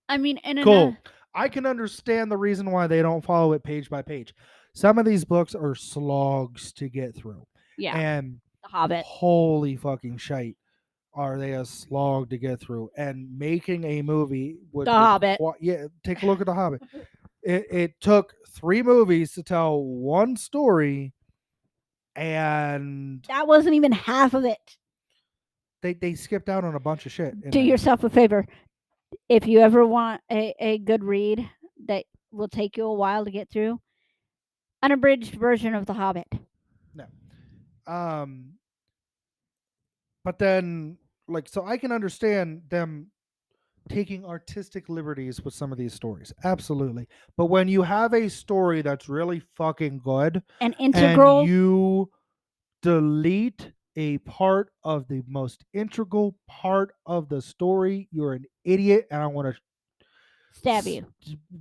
I mean, and Cool. I can understand the reason why they don't follow it page by page. Some of these books are slogs to get through. yeah, And The Hobbit. holy fucking shite, are they a slog to get through? And making a movie would The Hobbit. yeah, take a look at The Hobbit. It took 3 movies to tell one story, and That wasn't even half of it. they skipped out on a bunch of shit. Do yourself a favor. If you ever want a good read that will take you a while to get through, unabridged version of The Hobbit. No. But then, like, so I can understand them taking artistic liberties with some of these stories. Absolutely. But when you have a story that's really fucking good An integral. and you delete a part of the most integral part of the story, you're an idiot, and I want to stab you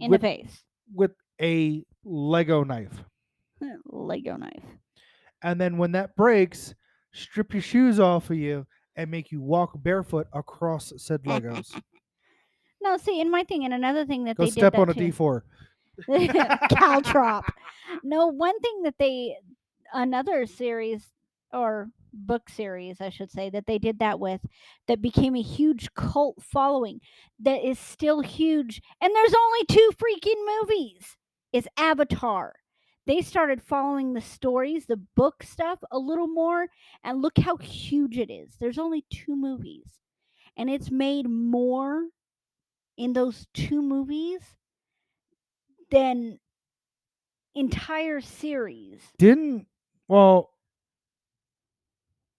in the face with a Lego knife. Lego knife. And then when that breaks, strip your shoes off of you and make you walk barefoot across said Legos. No, see, and my thing, and another thing that Go they step did on a too. D4. Caltrop. No, one thing that another series or book series, I should say, that they did that with, that became a huge cult following, that is still huge, and there's only 2 freaking movies, is Avatar. They started following the stories, the book stuff, a little more, and look how huge it is. There's only 2 movies, and it's made more in those 2 movies than entire series. Well,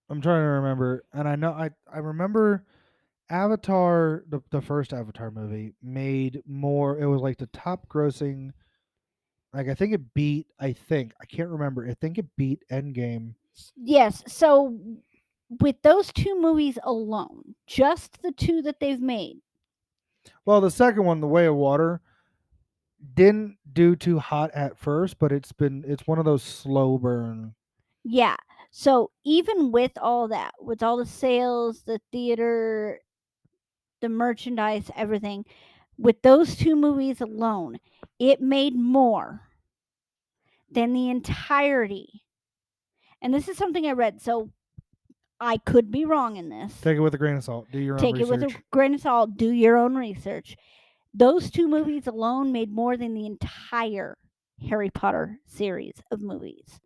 I'm trying to remember, and I know I remember Avatar, the first Avatar movie made more. It was like the top grossing. Like I think it beat. I can't remember. I think it beat Endgame. Yes. So with those 2 movies alone, just the 2 that they've made. Well, the second one, The Way of Water, didn't do too hot at first, but it's one of those slow burn. Yeah. So even with all that, with all the sales, the theater, the merchandise, everything, with those 2 movies alone, it made more than the entirety. And this is something I read, so I could be wrong in this. Take it with a grain of salt. Do your own research. Take it with a grain of salt. Do your own research. Those 2 movies alone made more than the entire Harry Potter series of movies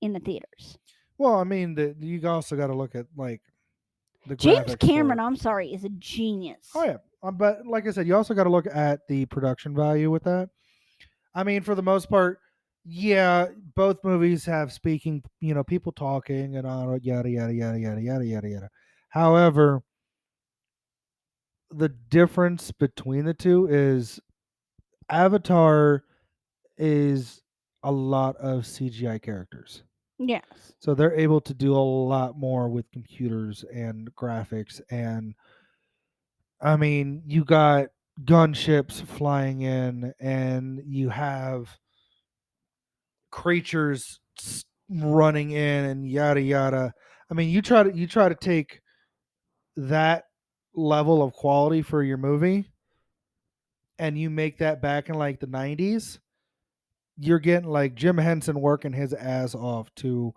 in the theaters. Well, I mean, you also got to look at like the James Cameron. I'm sorry, is a genius. Oh yeah, but like I said, you also got to look at the production value with that. I mean, for the most part, yeah, both movies have speaking, people talking and all yada yada yada yada yada yada yada. However, the difference between the two is Avatar is a lot of CGI characters. Yes. So they're able to do a lot more with computers and graphics. And I mean, you got gunships flying in and you have creatures running in and yada yada. I mean, you try to take that level of quality for your movie and you make that back in like the 90s, you're getting like Jim Henson working his ass off to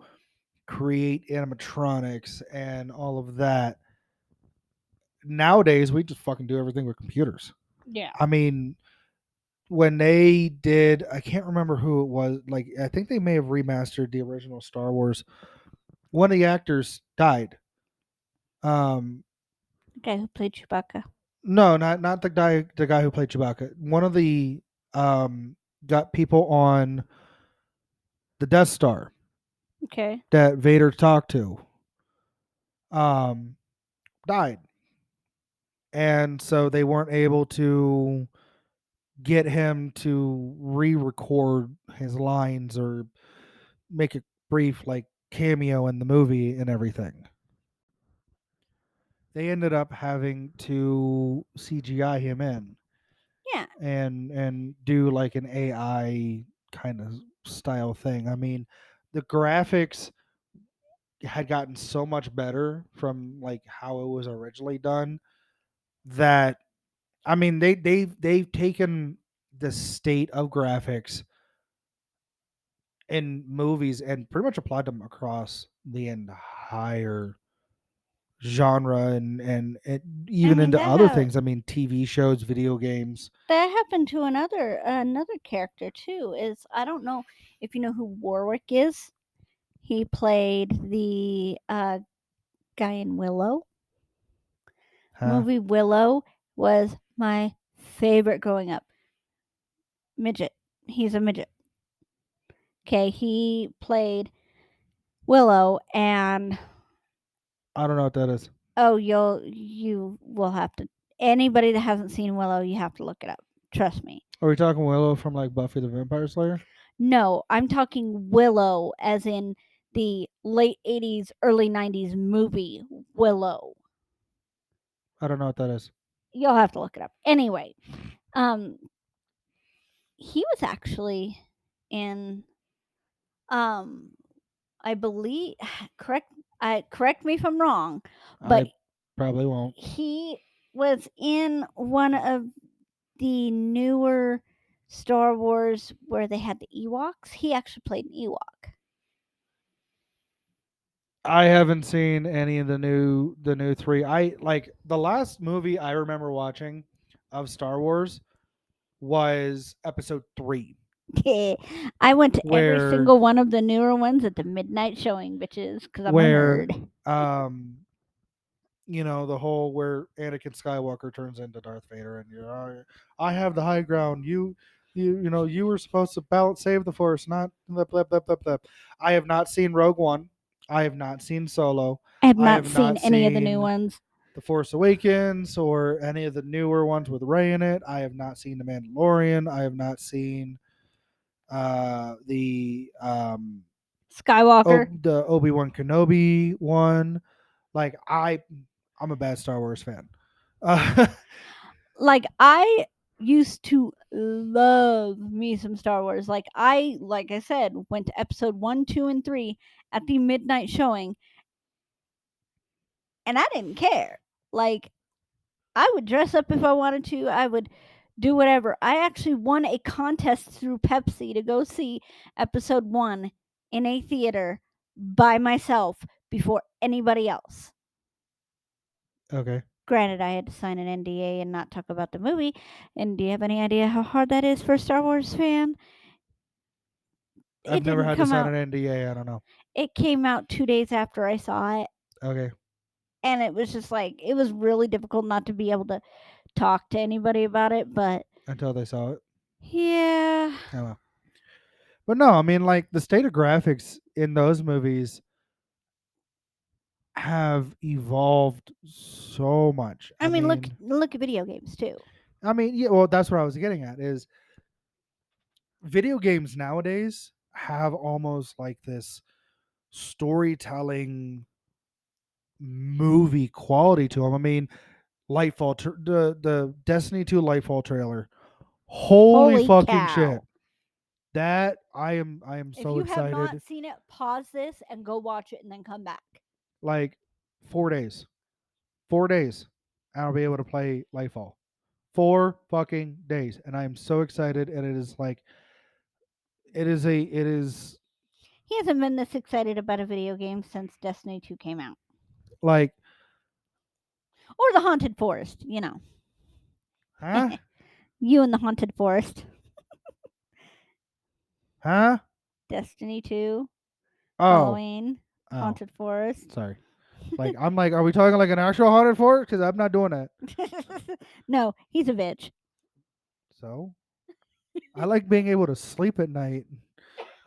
create animatronics and all of that. Nowadays, we just fucking do everything with computers. Yeah. I mean, when they did, I can't remember who it was. Like, I think they may have remastered the original Star Wars. One of the actors died. guy who played Chewbacca. No, not the guy who played Chewbacca. One of the um got people on the Death Star Okay. that Vader talked to um died. And so they weren't able to get him to re-record his lines or make a brief like cameo in the movie and everything. They ended up having to CGI him in Yeah. and do like an AI kind of style thing. I mean, the graphics had gotten so much better from like how it was originally done that I mean they've taken the state of graphics in movies and pretty much applied them across the entire genre and it, I even mean into other things. I mean, TV shows, video games. that happened to another character too. Is I don't know if you know who Warwick is. He played the guy in Willow. Huh? Movie Willow was my favorite growing up. Midget. He's a midget. Okay, he played Willow, and I don't know what that is. oh, you will have to. Anybody that hasn't seen Willow, you have to look it up. Trust me. Are we talking Willow from like Buffy the Vampire Slayer? No, I'm talking Willow, as in the late '80s, early '90s movie Willow. I don't know what that is. You'll have to look it up. Anyway, um, he was actually in I believe correct me if I'm wrong, but I probably won't. he was in one of the newer Star Wars where they had the Ewoks. He actually played an Ewok. I haven't seen any of the new three. I like the last movie I remember watching of Star Wars was Episode 3, I went to every where single one of the newer ones at the midnight showing, bitches, because I'm a where nerd. um the whole where Anakin Skywalker turns into Darth Vader and I have the high ground. You were supposed to save the Force, not blah, blah, blah, blah, blah. I have not seen Rogue One. I have not seen Solo. I have I not have seen not any of the new seen ones. The Force Awakens or any of the newer ones with Rey in it. I have not seen The Mandalorian. I have not seen the Skywalker. the Obi-Wan Kenobi one. Like I'm a bad Star Wars fan. Like I used to love me some Star Wars. Like I said, went to episode 1, 2, and 3 at the midnight showing, and I didn't care. Like I would dress up if I wanted to. I would do whatever. I actually won a contest through Pepsi to go see episode 1 in a theater by myself before anybody else. Okay. Granted, I had to sign an NDA and not talk about the movie. And do you have any idea how hard that is for a Star Wars fan? I've It never didn't had to come sign out. an NDA. I don't know. It came out 2 days after I saw it, Okay. and it was just like it was really difficult not to be able to talk to anybody about it, but Until they saw it. yeah. I don't know. But no, I mean like the state of graphics in those movies have evolved so much. I mean, look at video games too. I mean, yeah, well that's what I was getting at is video games nowadays have almost like this storytelling movie quality to them. I mean, the Destiny 2 Lightfall trailer. Holy Holy fucking cow. shit. That I am If so you excited. have not seen it, pause this and go watch it and then come back. Like 4 days. 4 days. And I'll be able to play Lightfall. 4 fucking days. And I am so excited and it is He hasn't been this excited about a video game since Destiny 2 came out. like Or the Haunted Forest, you know. huh? You in the Haunted Forest. Huh? Destiny 2, Oh. Halloween, Oh. Haunted Forest. Sorry. Like I'm like, are we talking like an actual haunted fort? Because I'm not doing that. No, he's a bitch. So I like being able to sleep at night.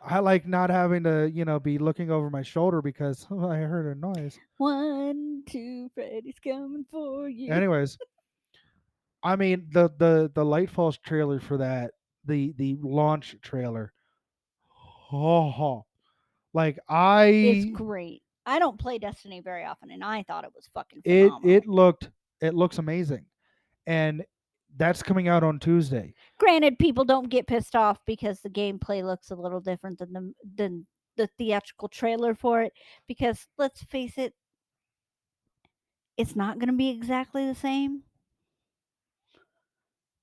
I like not having to, be looking over my shoulder because I heard a noise. 1, 2, Freddy's coming for you. Anyways, I mean the Light Falls trailer for that, the launch trailer. Oh, like It's great. I don't play Destiny very often, and I thought it was fucking it phenomenal. it looks amazing, and that's coming out on Tuesday. Granted, people don't get pissed off because the gameplay looks a little different than the theatrical trailer for it. Because let's face it, it's not going to be exactly the same.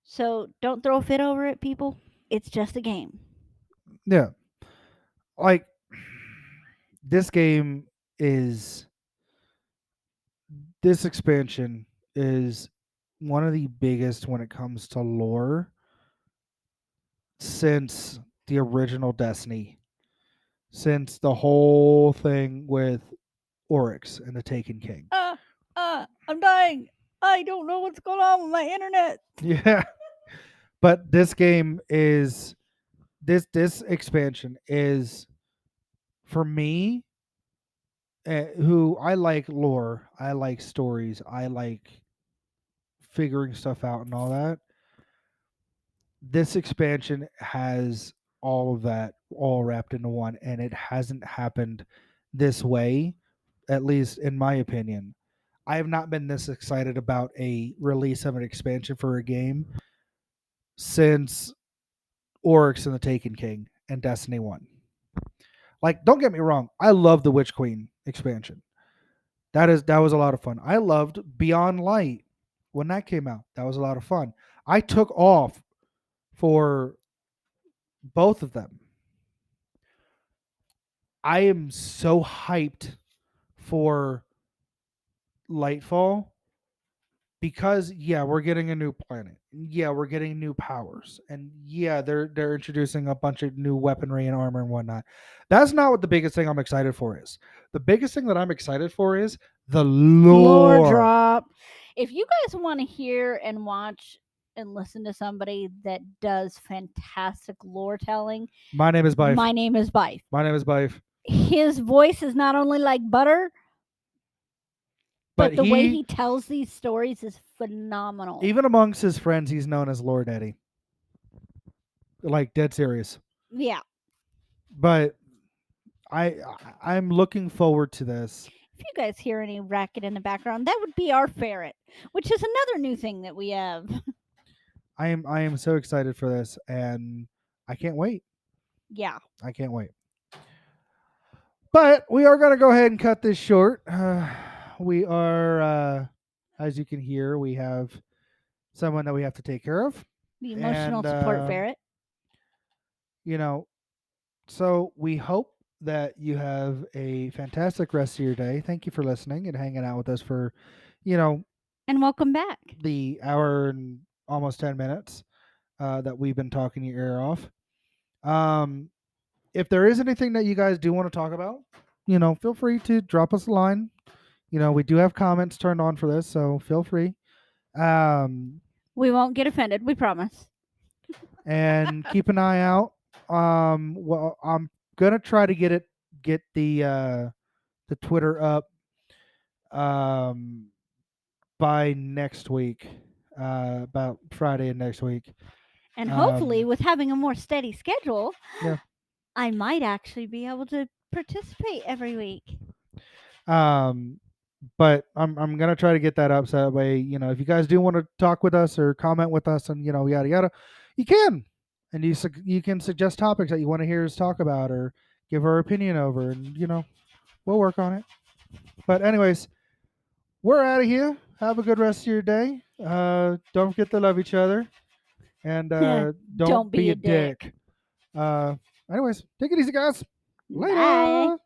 So don't throw a fit over it, people. It's just a game. Yeah, like this game is this expansion is one of the biggest when it comes to lore since the original Destiny, since the whole thing with Oryx and the Taken King. I'm dying. I don't know what's going on with my internet. Yeah. But this game is this expansion is for me, who I like lore, I like stories, I like figuring stuff out and all that. This expansion has all of that all wrapped into one, and it hasn't happened this way, at least in my opinion. I have not been this excited about a release of an expansion for a game since Oryx and the Taken King and Destiny 1. Like, don't get me wrong, I love the Witch Queen expansion. That was a lot of fun. I loved Beyond Light when that came out. That was a lot of fun. I took off for both of them. I am so hyped for Lightfall because yeah, we're getting a new planet. Yeah, we're getting new powers. And yeah, they're introducing a bunch of new weaponry and armor and whatnot. That's not what the biggest thing I'm excited for is. The biggest thing that I'm excited for is the lore. Drop. If you guys want to hear and watch and listen to somebody that does fantastic lore telling, My name is Bife. my name is Bife. My name is Bife. His voice is not only like butter, but the way he tells these stories is phenomenal. Even amongst his friends, he's known as Lord Eddie. Like dead serious. Yeah. But I'm looking forward to this. If you guys hear any racket in the background, that would be our ferret, which is another new thing that we have. I am so excited for this, and I can't wait. Yeah. I can't wait. But we are going to go ahead and cut this short. We are, as you can hear, we have someone that we have to take care of. The emotional support ferret. You know, so we hope that you have a fantastic rest of your day. Thank you for listening and hanging out with us for, and welcome back. The hour and almost 10 minutes that we've been talking your ear off. If there is anything that you guys do want to talk about, feel free to drop us a line. We do have comments turned on for this, so feel free. We won't get offended, we promise. And keep an eye out. Well, I'm gonna try to get the Twitter up by next week, about Friday of next week. And hopefully, with having a more steady schedule, yeah, I might actually be able to participate every week. But I'm gonna try to get that up so that way, if you guys do want to talk with us or comment with us and yada yada, you can, and you can suggest topics that you want to hear us talk about or give our opinion over, and we'll work on it. But anyways, we're out of here. Have a good rest of your day. Don't forget to love each other, and don't be a dick. Anyways, take it easy, guys. Later. Bye.